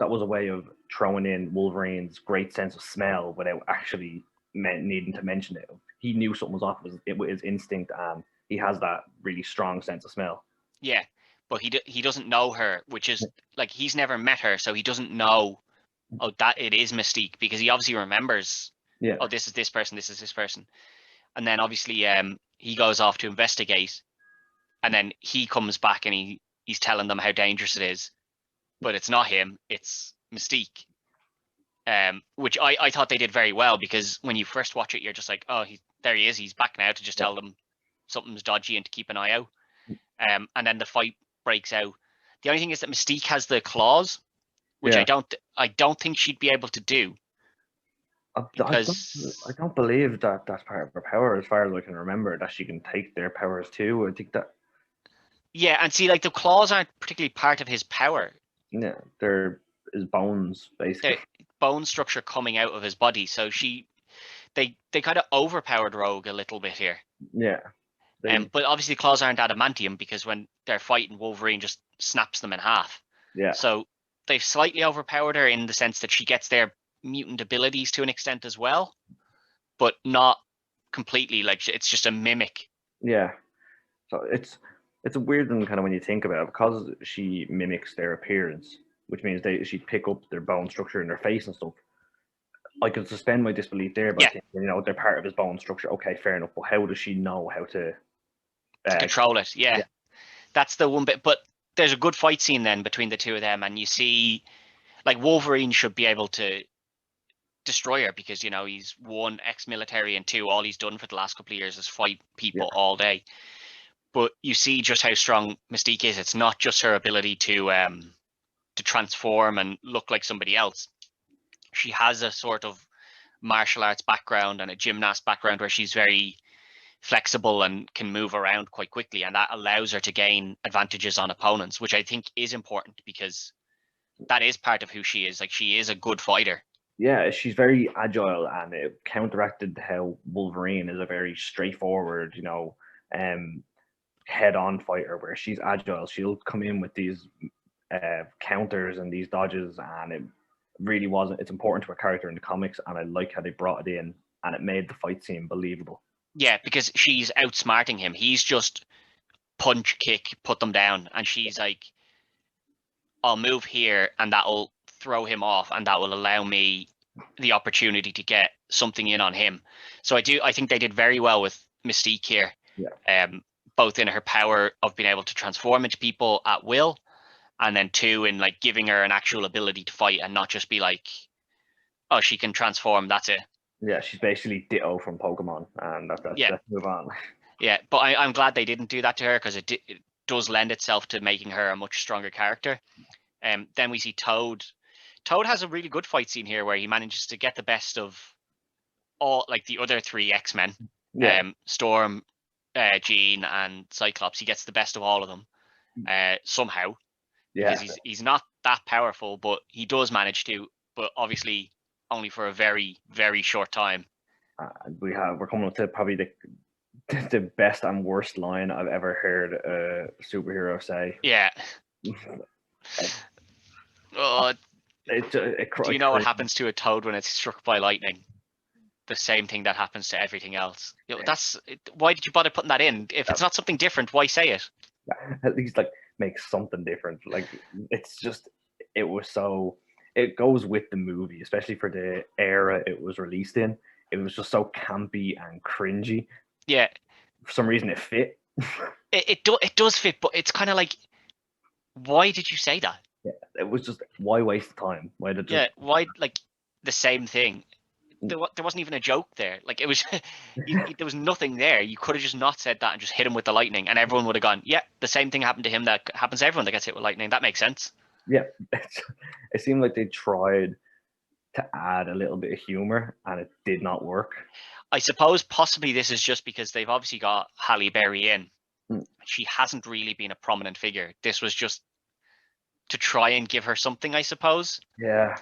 was a way of throwing in Wolverine's great sense of smell without actually needing to mention it. He knew something was off. It was his instinct, and he has that really strong sense of smell. Yeah, but he doesn't know her, which is like, he's never met her, so he doesn't know that it is Mystique, because he obviously remembers. Yeah. Oh, this is this person. This is this person. And then obviously he goes off to investigate, and then he comes back and he's telling them how dangerous it is, but it's not him, it's Mystique. Which I thought they did very well, because when you first watch it, you're just like, oh, there he is, he's back now to just tell them something's dodgy and to keep an eye out. And then the fight breaks out. The only thing is that Mystique has the claws, which I don't think she'd be able to do. Because I don't believe that that's part of her power, as far as I can remember, that she can take their powers too. I think that. Yeah, and see, like, the claws aren't particularly part of his power. Yeah, they're his bones, basically. Bone structure coming out of his body. So they kind of overpowered Rogue a little bit here. Yeah. But obviously the claws aren't adamantium, because when they're fighting, Wolverine just snaps them in half. Yeah. So they've slightly overpowered her in the sense that she gets their mutant abilities to an extent as well, but not completely. Like, it's just a mimic. Yeah. So it's a weird thing kind of when you think about it, because she mimics their appearance, which means she'd pick up their bone structure in their face and stuff. I could suspend my disbelief there by thinking, they're part of his bone structure. Okay, fair enough. But how does she know how to control it? Yeah. That's the one bit. But there's a good fight scene then between the two of them, and you see, like, Wolverine should be able to destroy her, because he's one, ex-military, and two, all he's done for the last couple of years is fight people all day. But you see just how strong Mystique is. It's not just her ability to transform and look like somebody else. She has a sort of martial arts background and a gymnast background, where she's very flexible and can move around quite quickly, and that allows her to gain advantages on opponents, which I think is important, because that is part of who she is. Like, she is a good fighter. Yeah, she's very agile, and it counteracted how Wolverine is a very straightforward, head-on fighter, where she's agile. She'll come in with these counters and these dodges, and it really wasn't. It's important to her character in the comics, and I like how they brought it in, and it made the fight scene believable. Yeah, because she's outsmarting him. He's just punch, kick, put them down, and she's like, I'll move here, and that'll throw him off, and that will allow me the opportunity to get something in on him. So I think they did very well with Mystique here. Yeah. Both in her power of being able to transform into people at will, and then two, in like giving her an actual ability to fight, and not just be like, oh, she can transform, that's it. Yeah, she's basically Ditto from Pokemon, and let's move on. Yeah, but I'm glad they didn't do that to her, because it does lend itself to making her a much stronger character. Then we see Toad. Toad has a really good fight scene here, where he manages to get the best of all, like, the other three X-Men. Yeah. Storm, Jean and Cyclops. He gets the best of all of them somehow, Yeah, because he's not that powerful, but he does manage to. But obviously, only for a very, very short time. we're coming up to probably the best and worst line I've ever heard a superhero say. Yeah. Oh, It do you know what happens to a toad when it's struck by lightning? The same thing that happens to everything else. Why did you bother putting that in? If it's not something different, why say it? At least like make something different. Like it's just it was so it goes with the movie, especially for the era it was released in. It was just so campy and cringy. Yeah, For some reason, it fit. it does fit, but it's kind of like, why did you say that? Yeah, it was just why waste time? Why did Yeah, why like the same thing? There wasn't even a joke there. Like it was, there was nothing there. You could have just not said that and just hit him with the lightning, and everyone would have gone, "Yeah, the same thing happened to him that happens to everyone that gets hit with lightning." That makes sense. Yeah, it seemed like they tried to add a little bit of humor, and it did not work. I suppose possibly this is just because they've obviously got Halle Berry in. She hasn't really been a prominent figure. This was just to try and give her something, I suppose. Yeah.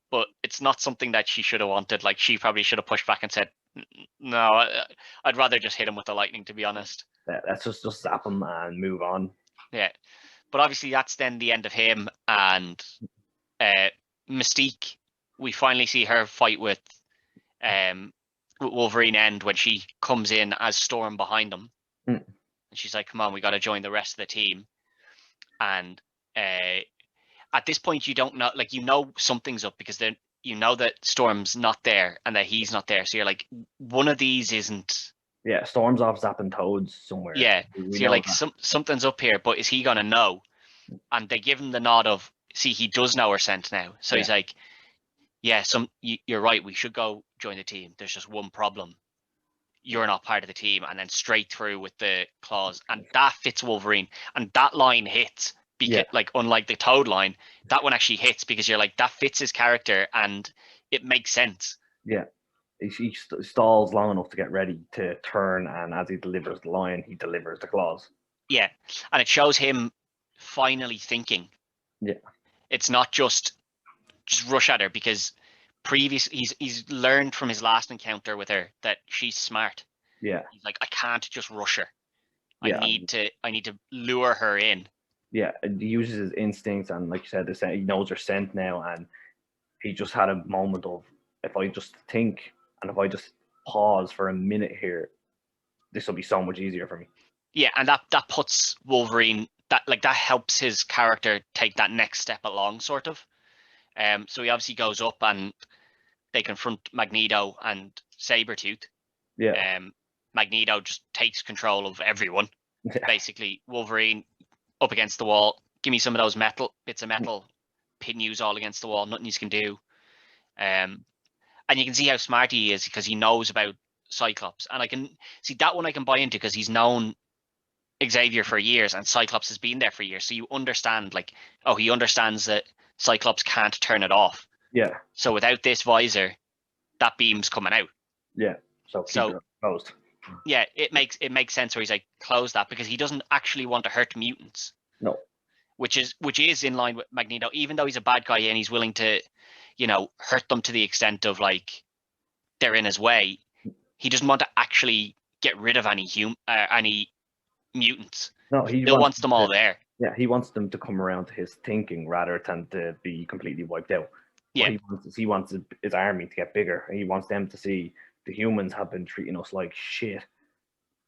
But it's not something that she should have wanted. Like she probably should have pushed back and said, "No, I'd rather just hit him with the lightning." To be honest. Let's just zap him and move on. Yeah, but obviously that's then the end of him and Mystique. We finally see her fight with Wolverine end when she comes in as Storm behind him, and she's like, "Come on, we got to join the rest of the team." And at this point, you don't know, like, you know something's up because then you know that Storm's not there and that he's not there. So you're like, one of these isn't. Yeah, Storm's off zapping toads somewhere. Yeah, so you're like, something's up here, but is he gonna know? And they give him the nod of, see, he does know her scent now. So he's like, yeah, you're right. We should go join the team. There's just one problem. You're not part of the team. And then straight through with the claws, and that fits Wolverine. And that line hits. Because, like, unlike the Toad line, that one actually hits because you're like, that fits his character and it makes sense. Yeah, he stalls long enough to get ready to turn, and as he delivers the line, he delivers the claws. Yeah, and it shows him finally thinking. Yeah, it's not just rush at her, because he's learned from his last encounter with her that she's smart. Yeah, he's like, I can't just rush her. Yeah. I need to lure her in. Yeah, he uses his instincts, and like you said, he knows her scent now, and he just had a moment of, if I just think and if I just pause for a minute here, this will be so much easier for me. Yeah, and that puts Wolverine, that helps his character take that next step along, sort of. So he obviously goes up and they confront Magneto and Sabretooth. Yeah. Magneto just takes control of everyone. Yeah. Basically, Wolverine up against the wall. Give me some of those bits of metal. Pin yous all against the wall. Nothing you can do. And you can see how smart he is because he knows about Cyclops. And I can see that one I can buy into because he's known Xavier for years and Cyclops has been there for years. So you understand, like, oh, he understands that Cyclops can't turn it off. Yeah. So without this visor, that beam's coming out. Yeah. So keep it closed. Yeah, it makes sense where he's like, close that, because he doesn't actually want to hurt mutants. No. Which is in line with Magneto, even though he's a bad guy and he's willing to, hurt them to the extent of, like, they're in his way. He doesn't want to actually get rid of any mutants. No, he wants them all there. Yeah, he wants them to come around to his thinking rather than to be completely wiped out. Yeah. He wants his army to get bigger. He wants them to see the humans have been treating us like shit.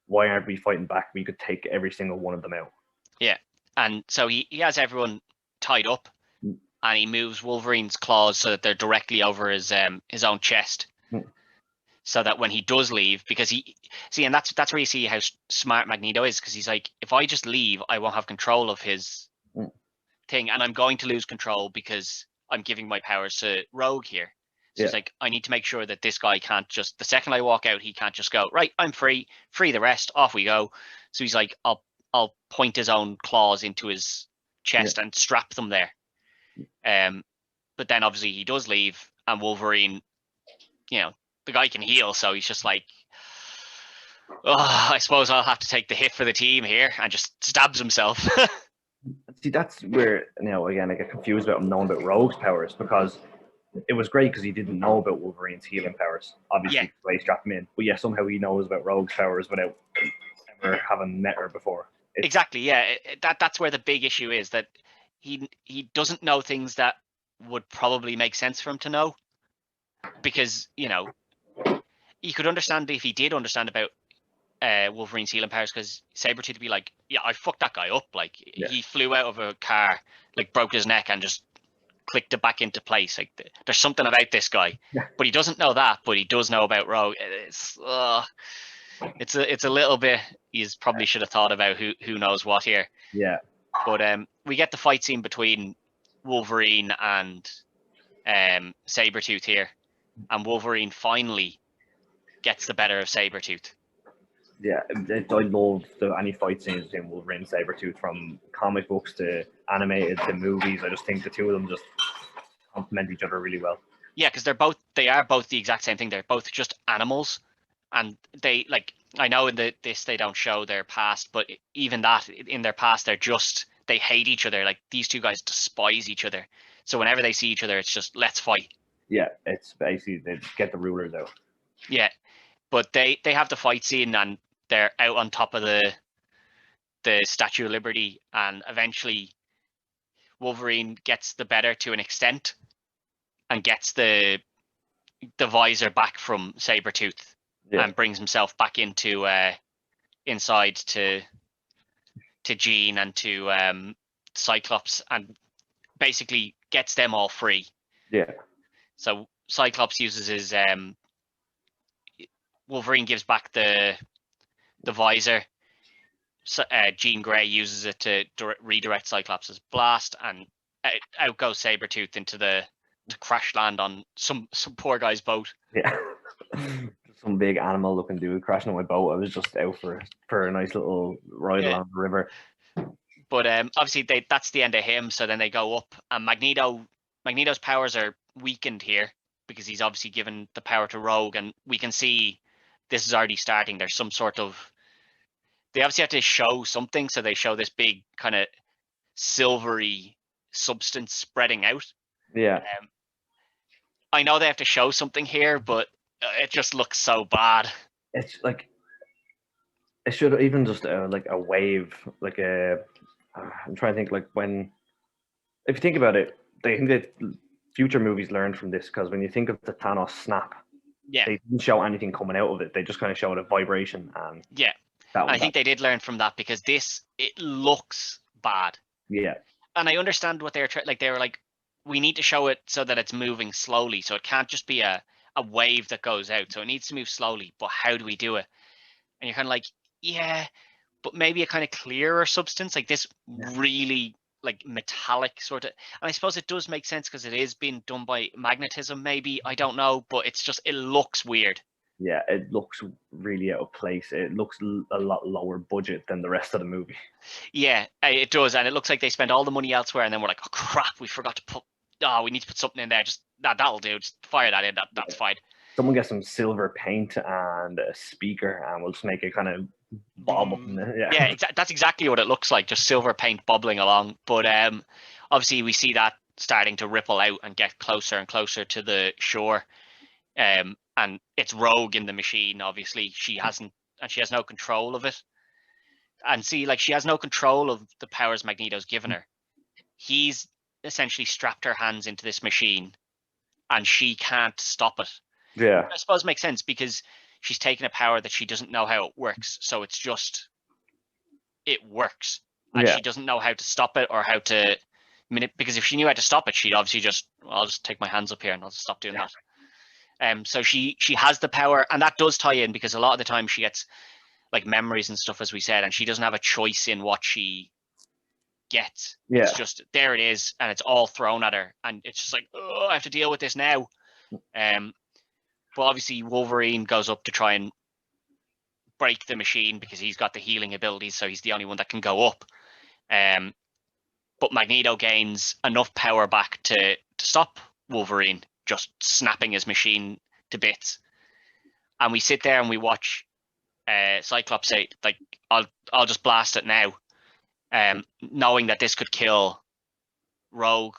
Why aren't we fighting back? We could take every single one of them out. Yeah. And so he has everyone tied up, and he moves Wolverine's claws so that they're directly over his own chest. So that when he does leave, because and that's where you see how smart Magneto is, because he's like, if I just leave, I won't have control of his thing, and I'm going to lose control because I'm giving my powers to Rogue here. So he's like, I need to make sure that this guy can't just, the second I walk out, he can't just go, right, I'm free the rest, off we go. So he's like, I'll point his own claws into his chest and strap them there. But then obviously he does leave, and Wolverine, the guy can heal, so he's just like, Oh, I suppose I'll have to take the hit for the team here, and just stabs himself. See, that's where, again, I get confused about him knowing about Rogue's powers, because it was great because he didn't know about Wolverine's healing powers. Yeah, Obviously, they strapped him in. But yeah, somehow he knows about Rogue's powers without ever having met her before. exactly. Yeah, that's where the big issue is, that he doesn't know things that would probably make sense for him to know, because you could understand if he did understand about Wolverine's healing powers, because Sabretooth would be like, yeah, I fucked that guy up. Like, Yeah. he flew out of a car, like broke his neck and just clicked it back into place. Like, there's something about this guy. Yeah. But he doesn't know that, but he does know about Rogue. It's a little bit, he's probably should have thought about who knows what here. Yeah. But we get the fight scene between Wolverine and Sabretooth here, and Wolverine finally gets the better of Sabretooth. Yeah, I love any fight scenes between Wolverine and Sabretooth, from comic books to animated to movies. I just think the two of them just complement each other really well. Yeah, because they are both the exact same thing. They're both just animals, and they, like, I know in this they don't show their past, but even that, in their past, they hate each other. Like, these two guys despise each other. So whenever they see each other, it's just, let's fight. Yeah, it's basically they get the rulers out. Yeah, but they have the fight scene, and they're out on top of the Statue of Liberty, and eventually Wolverine gets the better to an extent and gets the visor back from Sabretooth, and brings himself back into inside to Jean and to Cyclops, and basically gets them all free. Yeah. So Cyclops uses his Wolverine gives back the visor. Jean Grey uses it to redirect Cyclops' blast, and out goes Sabretooth to crash land on some poor guy's boat. Yeah. Some big animal looking dude crashing on my boat. I was just out for a nice little ride along the river. But obviously that's the end of him. So then they go up, and Magneto's powers are weakened here because he's obviously given the power to Rogue, and we can see this is already starting. There's some sort of, they obviously have to show something, so they show this big kind of silvery substance spreading out. Yeah. I know they have to show something here, but it just looks so bad. It's like, it should have even just like a wave, like I'm trying to think, like, if you think about it, they think that future movies learned from this, because when you think of the Thanos snap, they didn't show anything coming out of it. They just kind of showed a vibration, and I think they did learn from that, because it looks bad. Yeah. And I understand what they're trying. Like, they were like, we need to show it so that it's moving slowly, so it can't just be a wave that goes out. So it needs to move slowly. But how do we do it? And you're kind of like, yeah, but maybe a kind of clearer substance, like this really like metallic sort of. And I suppose it does make sense because it is being done by magnetism, maybe, I don't know, but it looks weird. Yeah, it looks really out of place. It looks a lot lower budget than the rest of the movie. Yeah, it does, and it looks like they spent all the money elsewhere, and then we're like, oh crap, we forgot to put. Oh, we need to put something in there. Just that'll do. Just fire that in. That's fine. Someone get some silver paint and a speaker, and we'll just make it kind of bob up. Yeah, that's exactly what it looks like. Just silver paint bubbling along. But obviously we see that starting to ripple out and get closer and closer to the shore. And it's Rogue in the machine. Obviously, she has no control of it. And see, like, she has no control of the powers Magneto's given her. He's essentially strapped her hands into this machine, and she can't stop it. Yeah. I suppose it makes sense, because she's taken a power that she doesn't know how it works. So it's just, it works. And she doesn't know how to stop it or how to because if she knew how to stop it, she'd obviously just, I'll just take my hands up here and I'll just stop doing that. So she has the power, and that does tie in, because a lot of the time she gets like memories and stuff, as we said, and she doesn't have a choice in what she gets. It's just, there it is, and it's all thrown at her, and it's just like, oh, I have to deal with this now. But obviously Wolverine goes up to try and break the machine, because he's got the healing abilities, so he's the only one that can go up. But Magneto gains enough power back to stop Wolverine just snapping his machine to bits. And we sit there and we watch Cyclops say like, I'll just blast it now, knowing that this could kill Rogue,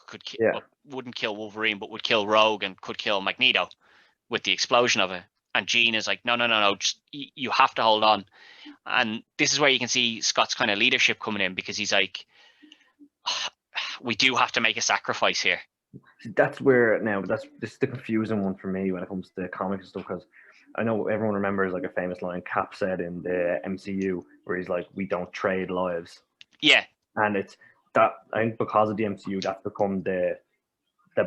wouldn't kill Wolverine, but would kill Rogue and could kill Magneto with the explosion of it. And Jean is like, no, just you have to hold on. And this is where you can see Scott's kind of leadership coming in, because he's like, we do have to make a sacrifice here. That's where now this is the confusing one for me when it comes to comics and stuff, because I know everyone remembers like a famous line Cap said in the MCU where he's like, we don't trade lives. Yeah. And it's that, I think because of the MCU, that's become the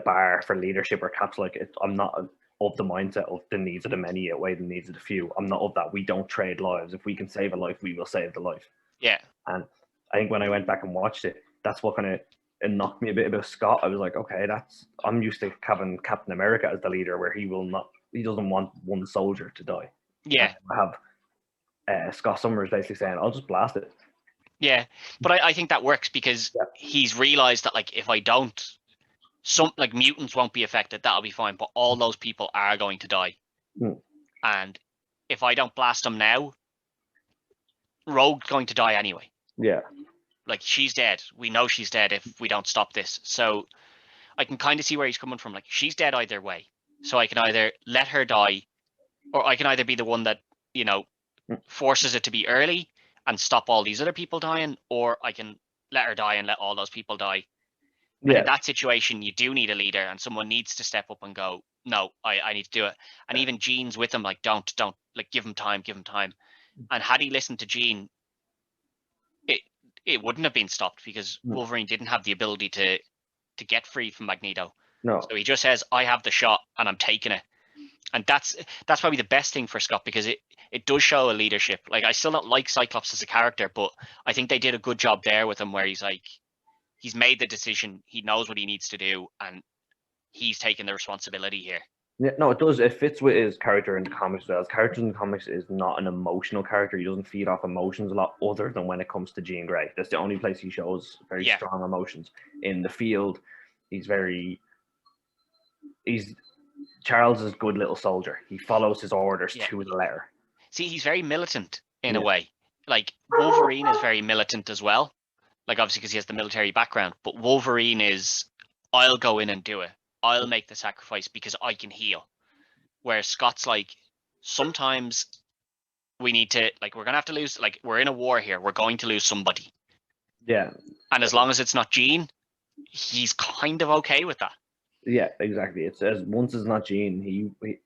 bar for leadership, where Cap's like, I'm not of the mindset of the needs of the many outweigh the needs of the few. I'm not of that. We don't trade lives. If we can save a life, we will save the life. Yeah. And I think when I went back and watched it, that's what kind of knocked me a bit about Scott. I was like, okay, I'm used to having Captain America as the leader, where he doesn't want one soldier to die. Yeah. And I have Scott Summers basically saying, I'll just blast it. Yeah, but I think that works because he's realized that like, if I don't, some like mutants won't be affected, that'll be fine, but all those people are going to die. And if I don't blast them now, Rogue's going to die anyway. Yeah. Like, she's dead. We know she's dead if we don't stop this. So I can kind of see where he's coming from. Like, she's dead either way. So I can either let her die, or I can either be the one that, you know, forces it to be early and stop all these other people dying, or I can let her die and let all those people die. And in that situation, you do need a leader, and someone needs to step up and go, no, I need to do it. And even Jean's with him, like, don't, like, give him time. And had he listened to Jean, it wouldn't have been stopped, because Wolverine didn't have the ability to get free from Magneto. No. So he just says, I have the shot and I'm taking it. And that's probably the best thing for Scott, because it does show a leadership. Like, I still don't like Cyclops as a character, but I think they did a good job there with him, where he's like, he's made the decision, he knows what he needs to do, and he's taking the responsibility here. Yeah, no, it does. It fits with his character in the comics. His character in the comics is not an emotional character. He doesn't feed off emotions a lot, other than when it comes to Jean Grey. That's the only place he shows very strong emotions. In the field, he's Charles' good little soldier. He follows his orders to the letter. See, he's very militant in a way. Like, Wolverine is very militant as well. Like, obviously, because he has the military background. But Wolverine is, I'll go in and do it. I'll make the sacrifice because I can heal. Whereas Scott's like, sometimes we need to, like, we're going to have to lose, like, we're in a war here. We're going to lose somebody. Yeah. And as long as it's not Jean, he's kind of okay with that. Yeah, exactly. It says once it's not Jean, he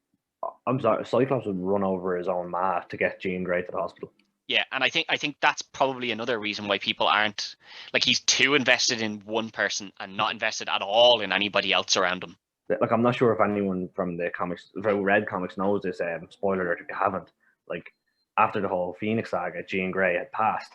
I'm sorry, Cyclops would run over his own ma to get Jean Grey to the hospital. Yeah, and I think that's probably another reason why people aren't, like, he's too invested in one person and not invested at all in anybody else around him. Like, I'm not sure if anyone from the comics, who read comics, knows this. Spoiler alert if you haven't. Like, after the whole Phoenix saga, Jean Grey had passed,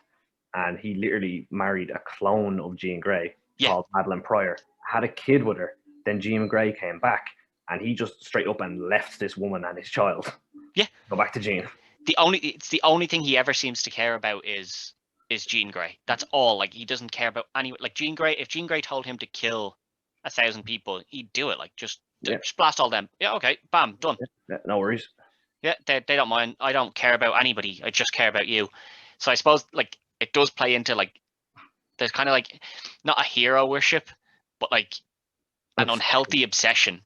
and he literally married a clone of Jean Grey called Madeline Pryor, had a kid with her. Then Jean Grey came back, and he just straight up and left this woman and his child. Yeah, go back to Jean. It's the only thing he ever seems to care about is Jean Grey. That's all. Like, he doesn't care about any, like, Jean Grey. If Jean Grey told him to kill 1,000 people, he'd do it. Like, just blast all them. Yeah, okay, bam, done. Yeah, no worries. Yeah, they don't mind. I don't care about anybody. I just care about you. So I suppose, like, it does play into, like, there's kind of like not a hero worship, but like an unhealthy obsession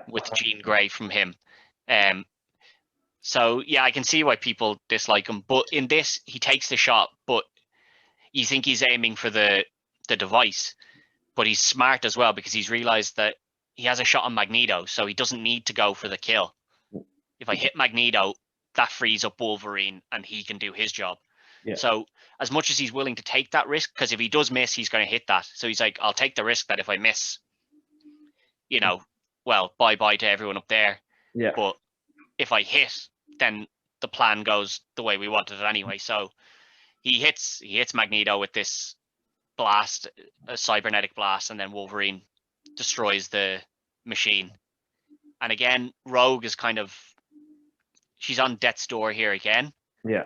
with Jean Grey from him. So yeah, I can see why people dislike him. But in this, he takes the shot, but you think he's aiming for the device. But he's smart as well, because he's realized that he has a shot on Magneto, so he doesn't need to go for the kill. If I hit Magneto, that frees up Wolverine and he can do his job. Yeah. So as much as he's willing to take that risk, because if he does miss, he's going to hit that. So he's like, I'll take the risk that if I miss, you know, well, bye-bye to everyone up there. Yeah. But if I hit, then the plan goes the way we wanted it anyway. So he hits Magneto with this blast, a cybernetic blast, and then Wolverine destroys the machine. And again, Rogue is kind of, she's on death's door here again. Yeah.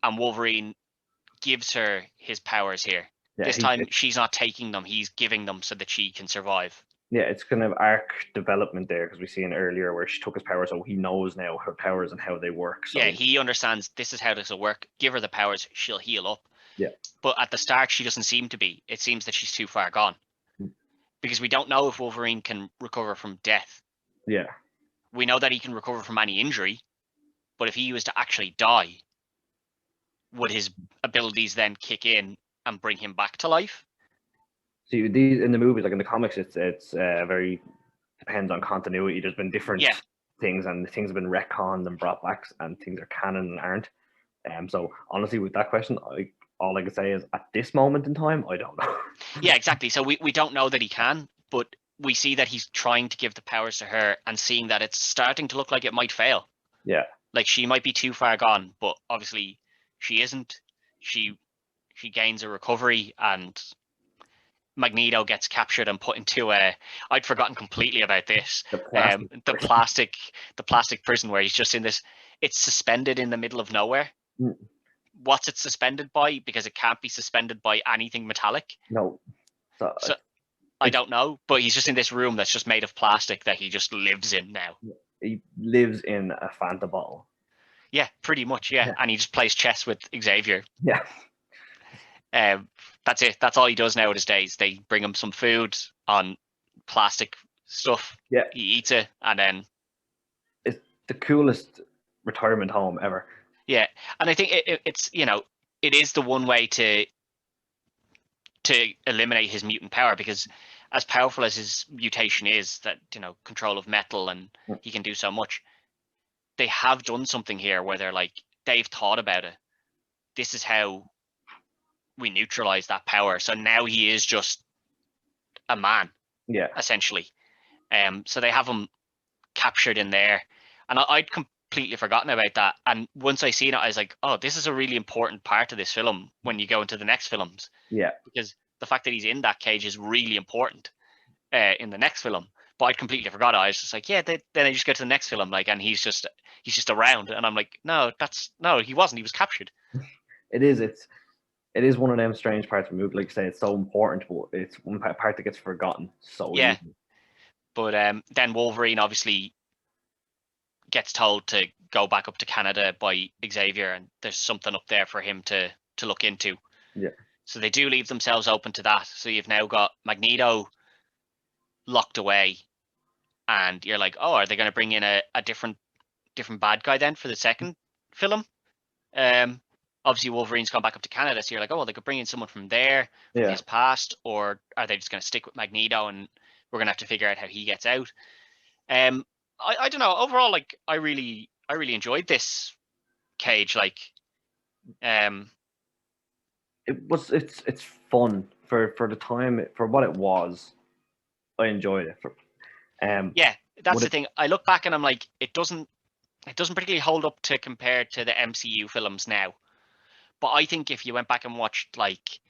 And Wolverine gives her his powers here. Yeah, this time she's not taking them, he's giving them so that she can survive. Yeah, it's kind of arc development there because we seen earlier where she took his powers, so he knows now her powers and how they work. So Yeah, he understands this is how this will work. Give her the powers, she'll heal up. Yeah. But at the start, she doesn't seem to be. It seems that she's too far gone. Because we don't know if Wolverine can recover from death. Yeah. We know that he can recover from any injury, but if he was to actually die, would his abilities then kick in and bring him back to life? See, these in the movies, like in the comics, it's very depends on continuity. There's been different things, and things have been retconned and brought back, and things are canon and aren't. So honestly, with that question, all I can say is at this moment in time, I don't know. Yeah, exactly. So we don't know that he can, but we see that he's trying to give the powers to her and seeing that it's starting to look like it might fail. Yeah. Like she might be too far gone, but obviously she isn't. She gains a recovery, and Magneto gets captured and put into a. I'd forgotten completely about this. The plastic prison where he's just in this. It's suspended in the middle of nowhere. Mm. What's it suspended by? Because it can't be suspended by anything metallic. No. So I don't know, but he's just in this room that's just made of plastic that he just lives in now. He lives in a Fanta bottle. Yeah, pretty much. Yeah, and he just plays chess with Xavier. Yeah. That's it. That's all he does nowadays. They bring him some food on plastic stuff. Yeah. He eats it, and then it's the coolest retirement home ever. Yeah, and I think it's it is the one way to eliminate his mutant power, because as powerful as his mutation is, that control of metal and he can do so much, they have done something here where they're like, they've thought about it. This is how we neutralize that power. So now he is just a man, essentially. So they have him captured in there, and I'd completely forgotten about that. And once I seen it, I was like, oh, this is a really important part of this film when you go into the next films. Yeah. Because the fact that he's in that cage is really important in the next film. But I'd completely forgot it. I was just like, yeah, then I just go to the next film, like, and he's just around, and I'm like, no, he wasn't. He was captured. It is one of them strange parts of the movie. Like you say, it's so important, but it's one part that gets forgotten so easily. But then Wolverine obviously gets told to go back up to Canada by Xavier, and there's something up there for him to look into. Yeah. So they do leave themselves open to that. So you've now got Magneto locked away, and you're like, oh, are they going to bring in a different bad guy then for the second film? Obviously Wolverine's gone back up to Canada, so you're like, oh, well, they could bring in someone from there, from his past, or are they just going to stick with Magneto and we're going to have to figure out how he gets out? I don't know. Overall, like, I really enjoyed this Cage. Like, it's fun for the time, for what it was. I enjoyed it. Yeah, that's the thing. I look back and I'm like, it doesn't particularly hold up to compare to the MCU films now. But I think if you went back and watched like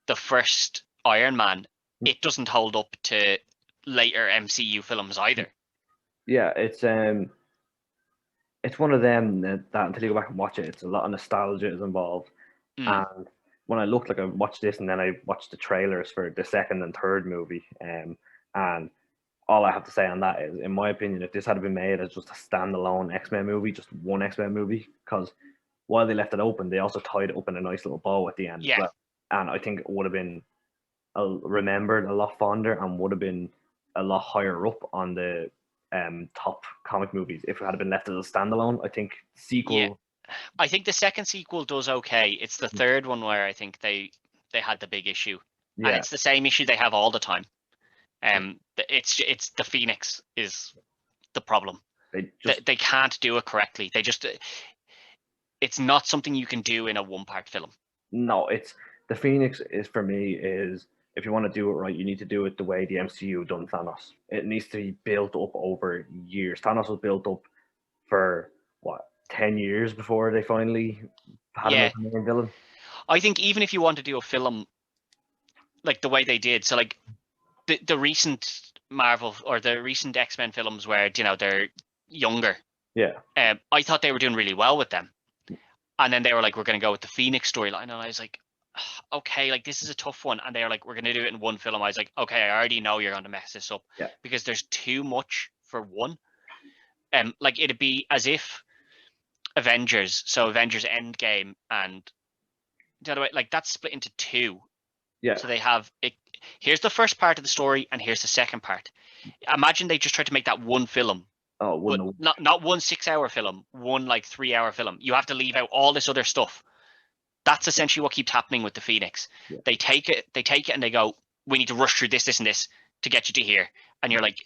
the first Iron Man, it doesn't hold up to later MCU films either. Yeah, it's one of them that until you go back and watch it, it's a lot of nostalgia is involved. And when I looked, like, I watched this and then I watched the trailers for the second and third movie, and all I have to say on that is, in my opinion, if this had been made as just a standalone X-Men movie, just one X-Men movie, because while they left it open, they also tied it up in a nice little bow at the end. Yeah. As well. And I think it would have been remembered a lot fonder and would have been a lot higher up on the top comic movies if it had been left as a standalone. I think sequel. Yeah. I think the second sequel does okay. It's the third one where I think they had the big issue, and it's the same issue they have all the time. It's the Phoenix is the problem. They can't do it correctly. It's not something you can do in a one-part film. No, it's the Phoenix is, for me, is if you want to do it right, you need to do it the way the MCU done Thanos. It needs to be built up over years. Thanos was built up for 10 years before they finally had him as the main villain. I think even if you want to do a film like the way they did, so like the recent Marvel or the recent X-Men films where they're younger. Yeah. I thought they were doing really well with them. And then they were like, we're going to go with the Phoenix storyline. And I was like, okay, like this is a tough one, and they're like, we're gonna do it in one film. I was like, okay, I already know you're gonna mess this up, Yeah. because there's too much for one. Like it'd be as if Avengers, so Avengers Endgame and the other way, like that's split into two. Yeah. So they have it. Here's the first part of the story, and here's the second part. Imagine they just tried to make that one film, Oh, but wouldn't. not 1 6 hour film, one like 3 hour film. You have to leave out all this other stuff. That's essentially what keeps happening with the Phoenix. Yeah. They take it, and they go, we need to rush through this, this, and this to get you to here. And you're like,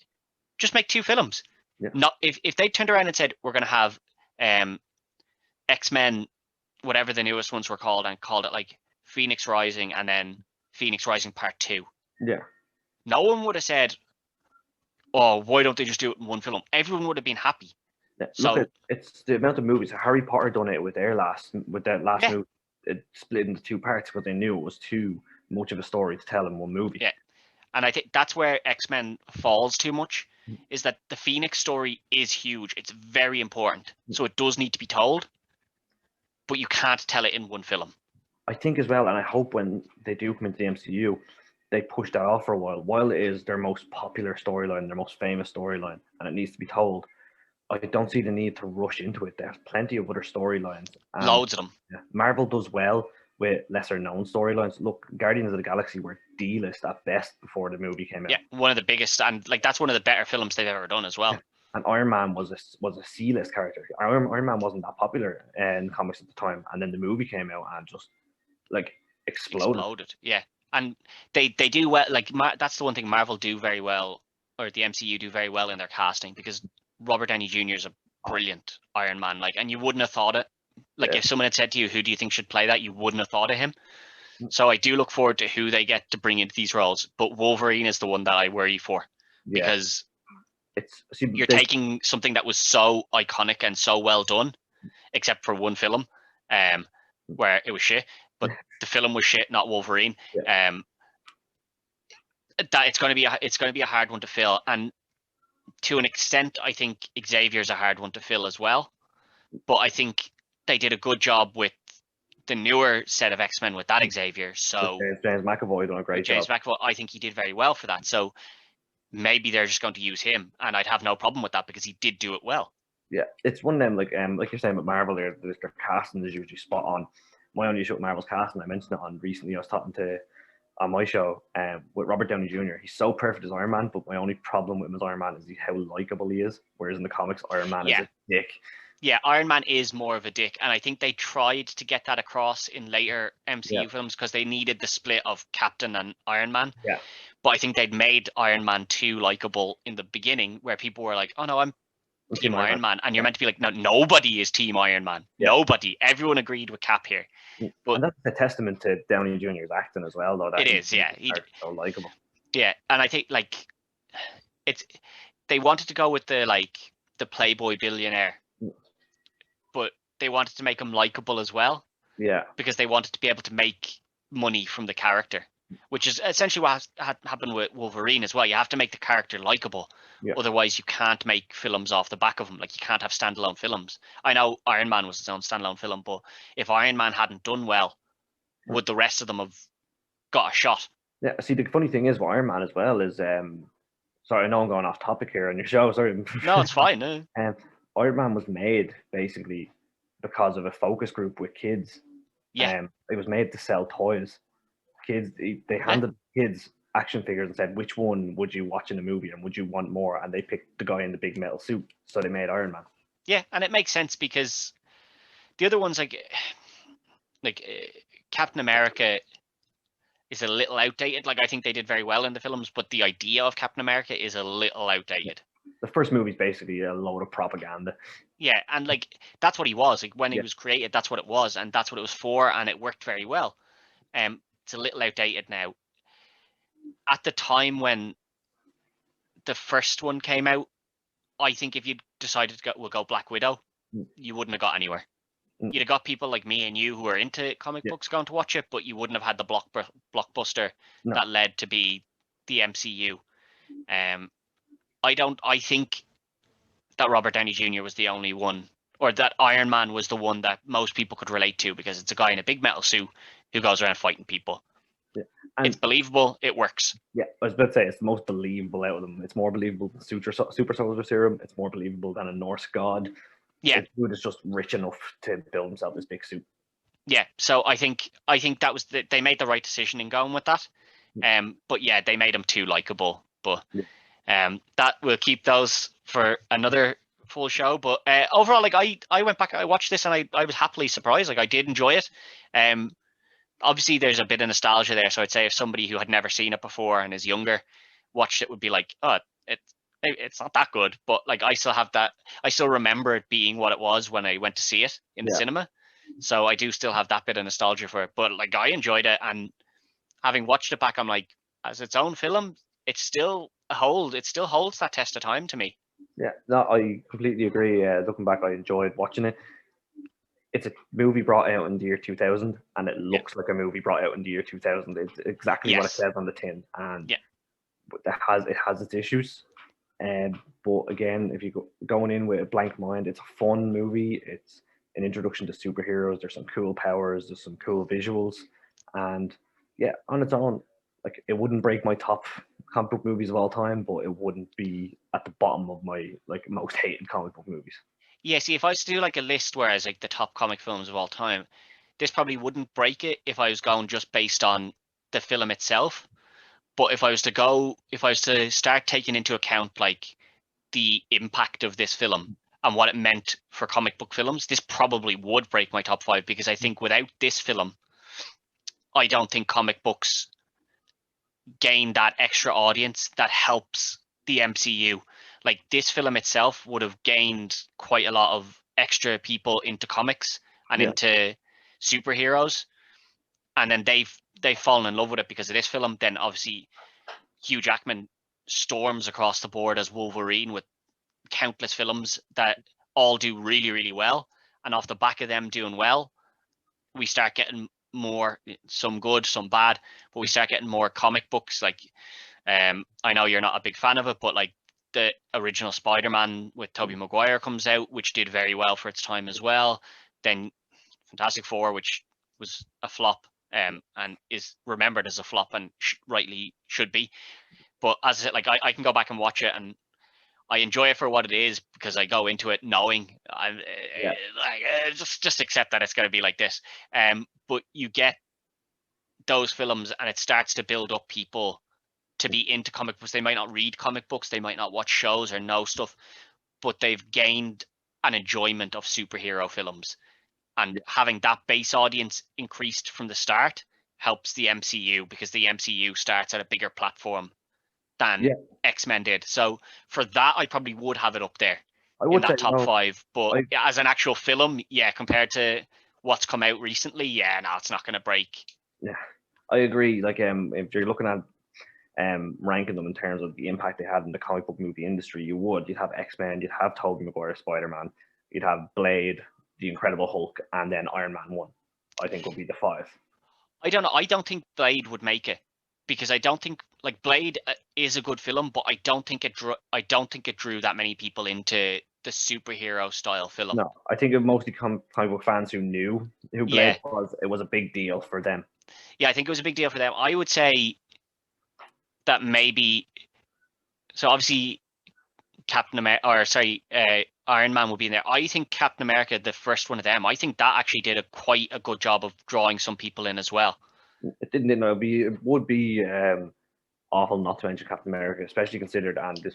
just make 2 films. Yeah. Not if they turned around and said, we're gonna have X-Men, whatever the newest ones were called, and called it like Phoenix Rising and then Phoenix Rising Part 2. Yeah. No one would have said, oh, why don't they just do it in one film? Everyone would have been happy. Yeah. So Look, it's the amount of movies. Harry Potter done it with that last Yeah. movie. It split into 2 parts because they knew it was too much of a story to tell in one movie. Yeah. And I think that's where X-Men falls too much, is that the Phoenix story is huge. It's very important. So it does need to be told, but you can't tell it in one film. I think as well, and I hope when they do come into the MCU, they push that off for a while. While it is their most popular storyline, their most famous storyline, and it needs to be told, I don't see the need to rush into it. There's plenty of other storylines. Loads of them. Yeah, Marvel does well with lesser known storylines. Look, Guardians of the Galaxy were D-list at best before the movie came out. Yeah, one of the biggest, and like that's one of the better films they've ever done as well. And Iron Man was a C-list character. Iron Man wasn't that popular in comics at the time, and then the movie came out and just like exploded. Yeah, and they do well. Like that's the one thing Marvel do very well, or the MCU do very well in their casting, because Robert Downey Jr. is a brilliant Iron Man. Like, and you wouldn't have thought it. Like, if someone had said to you, who do you think should play that, you wouldn't have thought of him. So I do look forward to who they get to bring into these roles. But Wolverine is the one that I worry for, because you're taking something that was so iconic and so well done, except for one film, where it was shit. But the film was shit, not Wolverine. That it's going to be a hard one to fill, and to an extent, I think Xavier's a hard one to fill as well. But I think they did a good job with the newer set of X-Men with that Xavier. So James McAvoy done a great job. James McAvoy, I think he did very well for that. So maybe they're just going to use him, and I'd have no problem with that because he did do it well. Yeah, it's one of them, like you're saying with Marvel, their casting is usually spot on. My only issue with Marvel's casting, I mentioned it on recently. I was talking to on my show with Robert Downey Jr. He's so perfect as Iron Man, but my only problem with him as Iron Man is how likable he is. Whereas in the comics, Iron Man is a dick. Yeah, Iron Man is more of a dick, and I think they tried to get that across in later MCU films because they needed the split of Captain and Iron Man. Yeah. But I think they'd made Iron Man too likable in the beginning, where people were like, "Oh no, I'm Team Iron Man," and you're meant to be like, "No, nobody is Team Iron Man. Yeah. Nobody. Everyone agreed with Cap here." But and that's a testament to Downey Jr.'s acting as well, though. That it is, yeah. He's so likable. Yeah, and I think like they wanted to go with the Playboy billionaire, but they wanted to make him likable as well. Yeah. Because they wanted to be able to make money from the character, which is essentially what happened with Wolverine as well. You have to make the character likable. Yeah. Otherwise, you can't make films off the back of him. Like, you can't have standalone films. I know Iron Man was his own standalone film, but if Iron Man hadn't done well, would the rest of them have got a shot? Yeah, see, the funny thing is with Iron Man as well is, sorry, I know I'm going off topic here on your show, sorry. No, it's fine. Iron Man was made basically because of a focus group with kids. Yeah. It was made to sell toys. Kids, they handed kids action figures and said, which one would you watch in a movie and would you want more? And they picked the guy in the big metal suit, so they made Iron Man. Yeah, and it makes sense because the other ones, like Captain America is a little outdated. Like, I think they did very well in the films, but the idea of Captain America is a little outdated. The first movie is basically a load of propaganda. Yeah, and like that's what he was. Like, when he was created, that's what it was, and that's what it was for, and it worked very well. It's a little outdated now. At the time when the first one came out, I think if you decided to go Black Widow, you wouldn't have got anywhere. You'd have got people like me and you who are into comic books going to watch it, but you wouldn't have had the blockbuster that led to be the MCU. I think that Robert Downey Jr. was the only one or that Iron Man was the one that most people could relate to because it's a guy in a big metal suit who goes around fighting people. Yeah. It's believable. It works. Yeah, I was about to say it's the most believable out of them. It's more believable than Super Soldier Serum. It's more believable than a Norse god. Yeah. This dude is just rich enough to build himself this big suit. Yeah, so I think that was they made the right decision in going with that. But yeah, they made him too likable. But that will keep those for another full show. But overall, like I went back, I watched this, and I was happily surprised. Like I did enjoy it. Obviously there's a bit of nostalgia there, so I'd say if somebody who had never seen it before and is younger watched it would be like, oh, it's not that good. But like I still remember it being what it was when I went to see it in the cinema. So I do still have that bit of nostalgia for it. But like I enjoyed it, and having watched it back, I'm like, as its own film, it still holds that test of time to me. Yeah, no, I completely agree. Looking back, I enjoyed watching it. It's a movie brought out in the year 2000, and it looks like a movie brought out in the year 2000. It's exactly what it says on the tin, and it has its issues. But again, if you going in with a blank mind, it's a fun movie. It's an introduction to superheroes. There's some cool powers. There's some cool visuals, and yeah, on its own, like it wouldn't break my top comic book movies of all time, but it wouldn't be at the bottom of my like most hated comic book movies. Yeah, see, if I was to do like a list where I was like the top comic films of all time, this probably wouldn't break it if I was going just based on the film itself. But if I was to start taking into account like the impact of this film and what it meant for comic book films, this probably would break my top 5, because I think without this film, I don't think comic books gain that extra audience that helps the MCU. Like this film itself would have gained quite a lot of extra people into comics and into superheroes, and then they've fallen in love with it because of this film. Then obviously Hugh Jackman storms across the board as Wolverine with countless films that all do really, really well, and off the back of them doing well, we start getting more, some good, some bad, but we start getting more comic books. Like I know you're not a big fan of it, but like the original Spider-Man with Tobey Maguire comes out, which did very well for its time as well. Then Fantastic Four, which was a flop, and is remembered as a flop, and rightly should be. But as I said, like I can go back and watch it, and I enjoy it for what it is because I go into it knowing just accept that it's going to be like this. But you get those films, and it starts to build up people to be into comic books. They might not read comic books, they might not watch shows or know stuff, but they've gained an enjoyment of superhero films. And having that base audience increased from the start helps the MCU, because the MCU starts at a bigger platform than X-Men did. So for that, I probably would have it up there in that top 5. But as an actual film, compared to what's come out recently, no, it's not going to break. Yeah, I agree. Like, if you're looking at ranking them in terms of the impact they had in the comic book movie industry, you'd have X-Men, you'd have Tobey Maguire Spider-Man, you'd have Blade, the Incredible Hulk, and then Iron Man 1, I think would be the 5. I don't know. I don't think Blade would make it, because I don't think, like, Blade is a good film, but I don't think it drew that many people into the superhero style film. No, I think it mostly comic book fans who knew who Blade was. It was a big deal for them. Yeah, I think it was a big deal for them. I would say that maybe, so obviously Captain America, Iron Man would be in there. I think Captain America, the first one of them, I think that actually did quite a good job of drawing some people in as well. It didn't. It would be awful not to mention Captain America, especially considered. And this,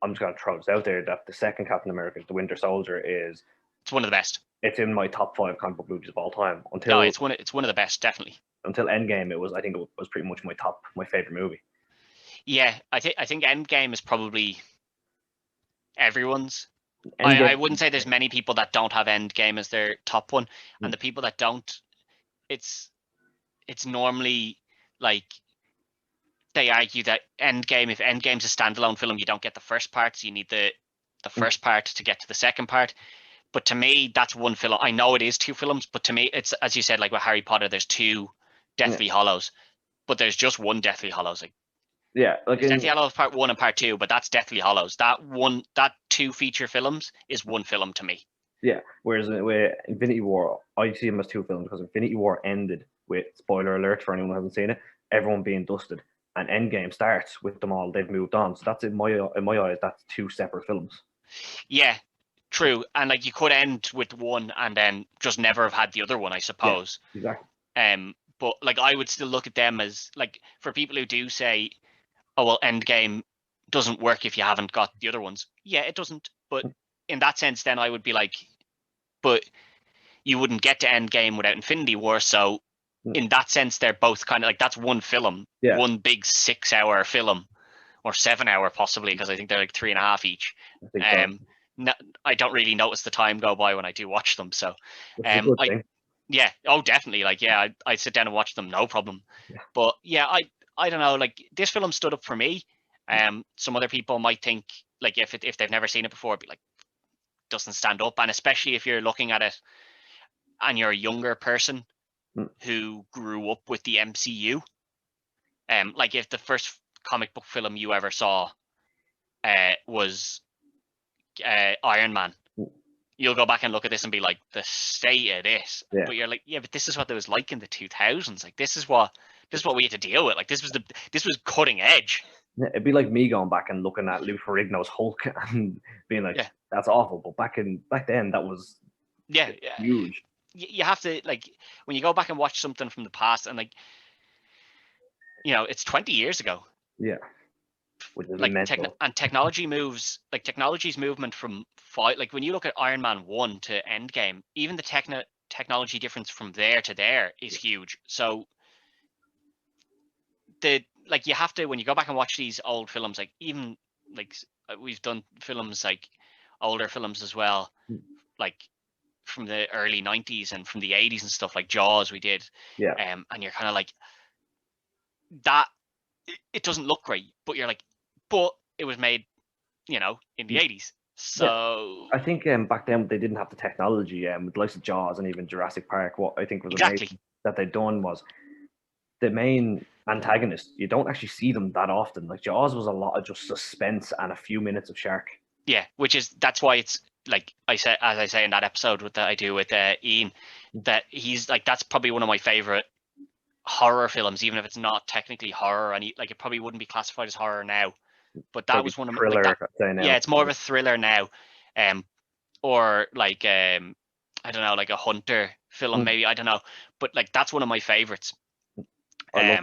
I'm just going to throw this out there, that the second Captain America, the Winter Soldier, it's one of the best. It's in my top 5 comic book movies of all time. It's one of the best, definitely. Until Endgame, I think it was pretty much my favorite movie. Yeah, I think Endgame is probably everyone's. I wouldn't say there's many people that don't have Endgame as their top one, and the people that don't, it's normally like they argue that Endgame, if Endgame's a standalone film, you don't get the first part, so you need the first part to get to the second part. But to me, that's one film. I know it is 2 films, but to me, it's, as you said, like with Harry Potter, there's 2 Deathly Hallows, but there's just one Deathly Hallows. Like, Deathly Hallows Part 1 and Part 2, but that's Deathly Hallows. That 2 feature films is one film to me. Yeah. Whereas with Infinity War, I see them as two films because Infinity War ended with, spoiler alert for anyone who hasn't seen it, everyone being dusted, and Endgame starts with them all. They've moved on. So that's in my eyes, that's two separate films. Yeah, true. And like you could end with one and then just never have had the other one, I suppose. Yeah, exactly. But like I would still look at them as like, for people who do say, oh well, Endgame doesn't work if you haven't got the other ones. Yeah, it doesn't. But in that sense, then I would be like, but you wouldn't get to Endgame without Infinity War. So in that sense, they're both kind of like, that's one film, one big 6-hour film, or 7-hour possibly, because I think they're like 3.5 each. I think so. No, I don't really notice the time go by when I do watch them. So, Which is a good thing. yeah, oh, definitely. Like, yeah, I sit down and watch them, no problem. Yeah. But yeah, I don't know. Like, this film stood up for me. Some other people might think, like, if they've never seen it before, be like, doesn't stand up. And especially if you're looking at it and you're a younger person who grew up with the MCU. Like if the first comic book film you ever saw was Iron Man, you'll go back and look at this and be like, the state of this. Yeah. But you're like, yeah, but this is what it was like in the 2000s. Like this is what we had to deal with. Like this was cutting edge. Yeah, it'd be like me going back and looking at Lou Ferrigno's Hulk and being like, that's awful. But back then, that was huge. You have to, like, when you go back and watch something from the past, and like, you know, it's 20 years ago. Yeah. Which is like technology moves, like technology's movement from like when you look at Iron Man 1 to Endgame, even the technology difference from there to there is huge. So like you have to, when you go back and watch these old films, like even like we've done films, like older films as well, like from the early 90s and from the 80s and stuff, like Jaws we did. And you're kind of like, that it doesn't look great, but you're like, but it was made, you know, in the 80s. So I think back then they didn't have the technology, with the likes of Jaws and even Jurassic Park. What I think was amazing that they'd done was the main antagonist, you don't actually see them that often. Like Jaws was a lot of just suspense and a few minutes of shark. Yeah, that's why it's like I say in that episode that I do with Ian, that he's like, that's probably one of my favorite horror films, even if it's not technically horror, and like it probably wouldn't be classified as horror now, but that was one of thriller, like yeah, it's more of a thriller now, or like I don't know, like a hunter film maybe, I don't know, but like that's one of my favorites. I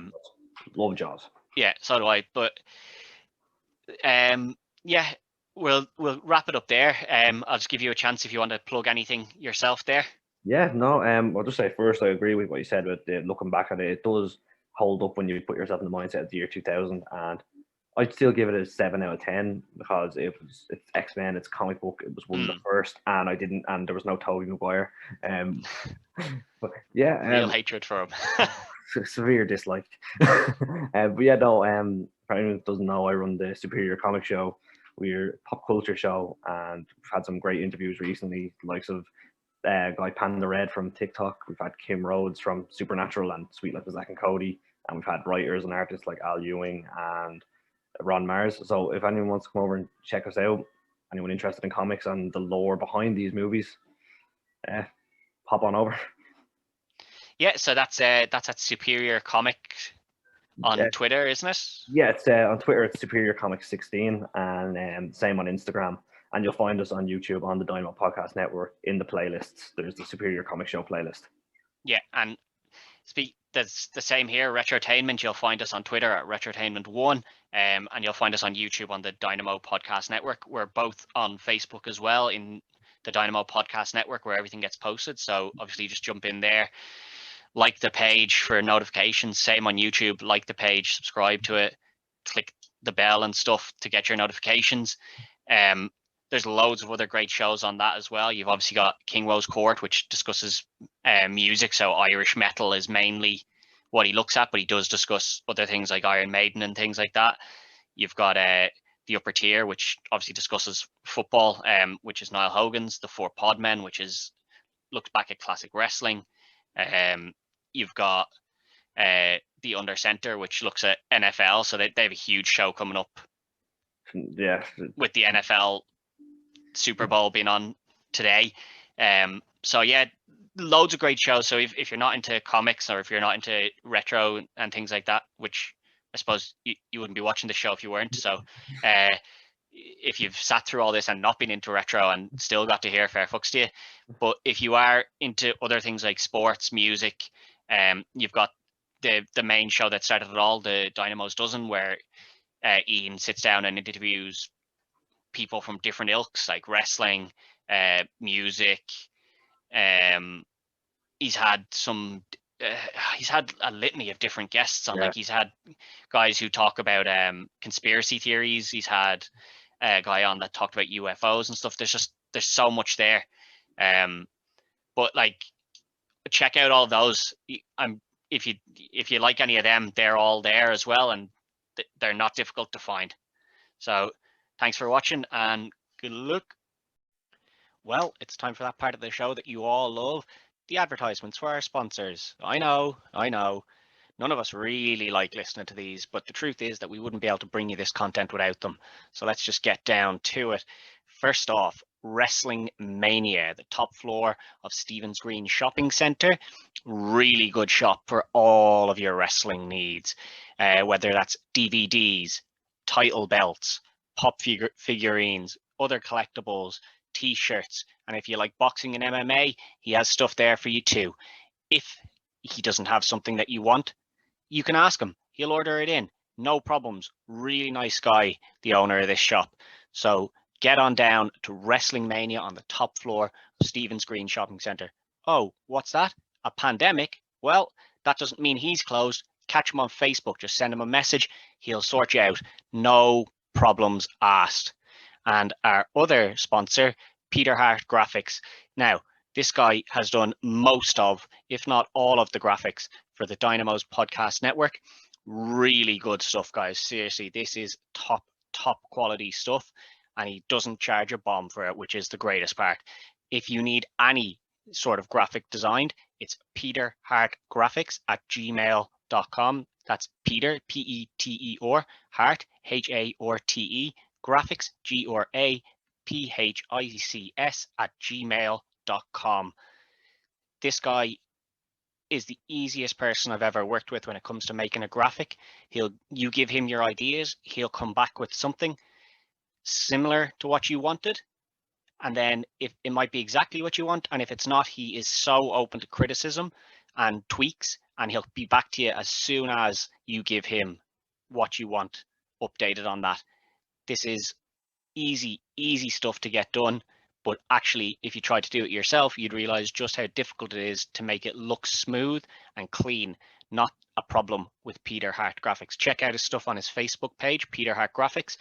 love Jaws. Yeah, so do I. But yeah, we'll wrap it up there. I'll just give you a chance if you want to plug anything yourself there. Yeah, no, I'll just say first, I agree with what you said about looking back at it. It does hold up when you put yourself in the mindset of the year 2000, and I'd still give it a 7 out of 10 because it's X-Men, it's comic book, it was one of the first, and there was no Tobey Maguire. But yeah, real hatred for him. Severe dislike. But yeah, no, for anyone who doesn't know, I run the Superior Comic Show. We're a pop culture show, and we've had some great interviews recently, the likes of guy Panda Red from TikTok. We've had Kim Rhodes from Supernatural and Sweet Life of Zack and Cody, and we've had writers and artists like Al Ewing and Ron Mars. So if anyone wants to come over and check us out, anyone interested in comics and the lore behind these movies, pop on over. Yeah, so that's at Superior Comic on Twitter, isn't it? Yeah, it's on Twitter. It's Superior Comics 16, and same on Instagram. And you'll find us on YouTube on the Dynamo Podcast Network in the playlists. There's the Superior Comic Show playlist. Yeah, and that's the same here. Retrotainment, you'll find us on Twitter at Retrotainment1, and you'll find us on YouTube on the Dynamo Podcast Network. We're both on Facebook as well in the Dynamo Podcast Network, where everything gets posted. So obviously just jump in there, like the page for notifications. Same on YouTube, like the page, subscribe to it, click the bell and stuff to get your notifications. There's loads of other great shows on that as well. You've obviously got King Rose Court, which discusses music. So Irish metal is mainly what he looks at, but he does discuss other things like Iron Maiden and things like that. You've got the Upper Tier, which obviously discusses football, which is Niall Hogan's. The Four Podmen, which looks back at classic wrestling. You've got the Under Center, which looks at NFL. So they have a huge show coming up. Yeah, with the NFL Super Bowl being on today. So yeah, loads of great shows. So if you're not into comics or if you're not into retro and things like that, which I suppose you wouldn't be watching the show if you weren't. So if you've sat through all this and not been into retro and still got to hear, fair fucks to you. But if you are into other things like sports, music, you've got the main show that started it all, the Dynamo's Dozen, where Ian sits down and interviews people from different ilks like wrestling, music. He's had some. He's had a litany of different guests on. Like he's had guys who talk about conspiracy theories. He's had a guy on that talked about UFOs and stuff. There's so much there. But like, check out all those. If you like any of them, they're all there as well, and they're not difficult to find. So thanks for watching and good luck. Well, it's time for that part of the show that you all love, the advertisements for our sponsors. I know. None of us really like listening to these, but the truth is that we wouldn't be able to bring you this content without them. So let's just get down to it. First off, Wrestling Mania, the top floor of Stephen's Green Shopping Centre. Really good shop for all of your wrestling needs, whether that's DVDs, title belts, pop figurines, other collectibles, t-shirts, and if you like boxing and MMA, he has stuff there for you too. If he doesn't have something that you want, you can ask him. He'll order it in. No problems. Really nice guy, the owner of this shop. So get on down to Wrestling Mania on the top floor of Stephen's Green Shopping Centre. Oh, what's that? A pandemic? Well, that doesn't mean he's closed. Catch him on Facebook. Just send him a message. He'll sort you out. No problems asked. And our other sponsor, Peter Hart Graphics. Now, this guy has done most of, if not all of the graphics for the Dynamo's podcast network. Really good stuff, guys. Seriously, this is top quality stuff, and he doesn't charge a bomb for it, which is the greatest part. If you need any sort of graphic designed, it's Peter Hart Graphics at gmail.com. That's Peter, P-E-T-E-R, Hart, H-A-R-T-E, graphics, G-R-A-P-H-I-C-S at gmail.com. This guy is the easiest person I've ever worked with when it comes to making a graphic. You give him your ideas, he'll come back with something similar to what you wanted, and then if it might be exactly what you want, and if it's not, he is so open to criticism and tweaks, and he'll be back to you as soon as you give him what you want updated on that. This is easy stuff to get done, but actually if you try to do it yourself, you'd realize just how difficult it is to make it look smooth and clean. Not a problem with Peter Hart Graphics. Check out his stuff on his Facebook page, Peter Hart Graphics.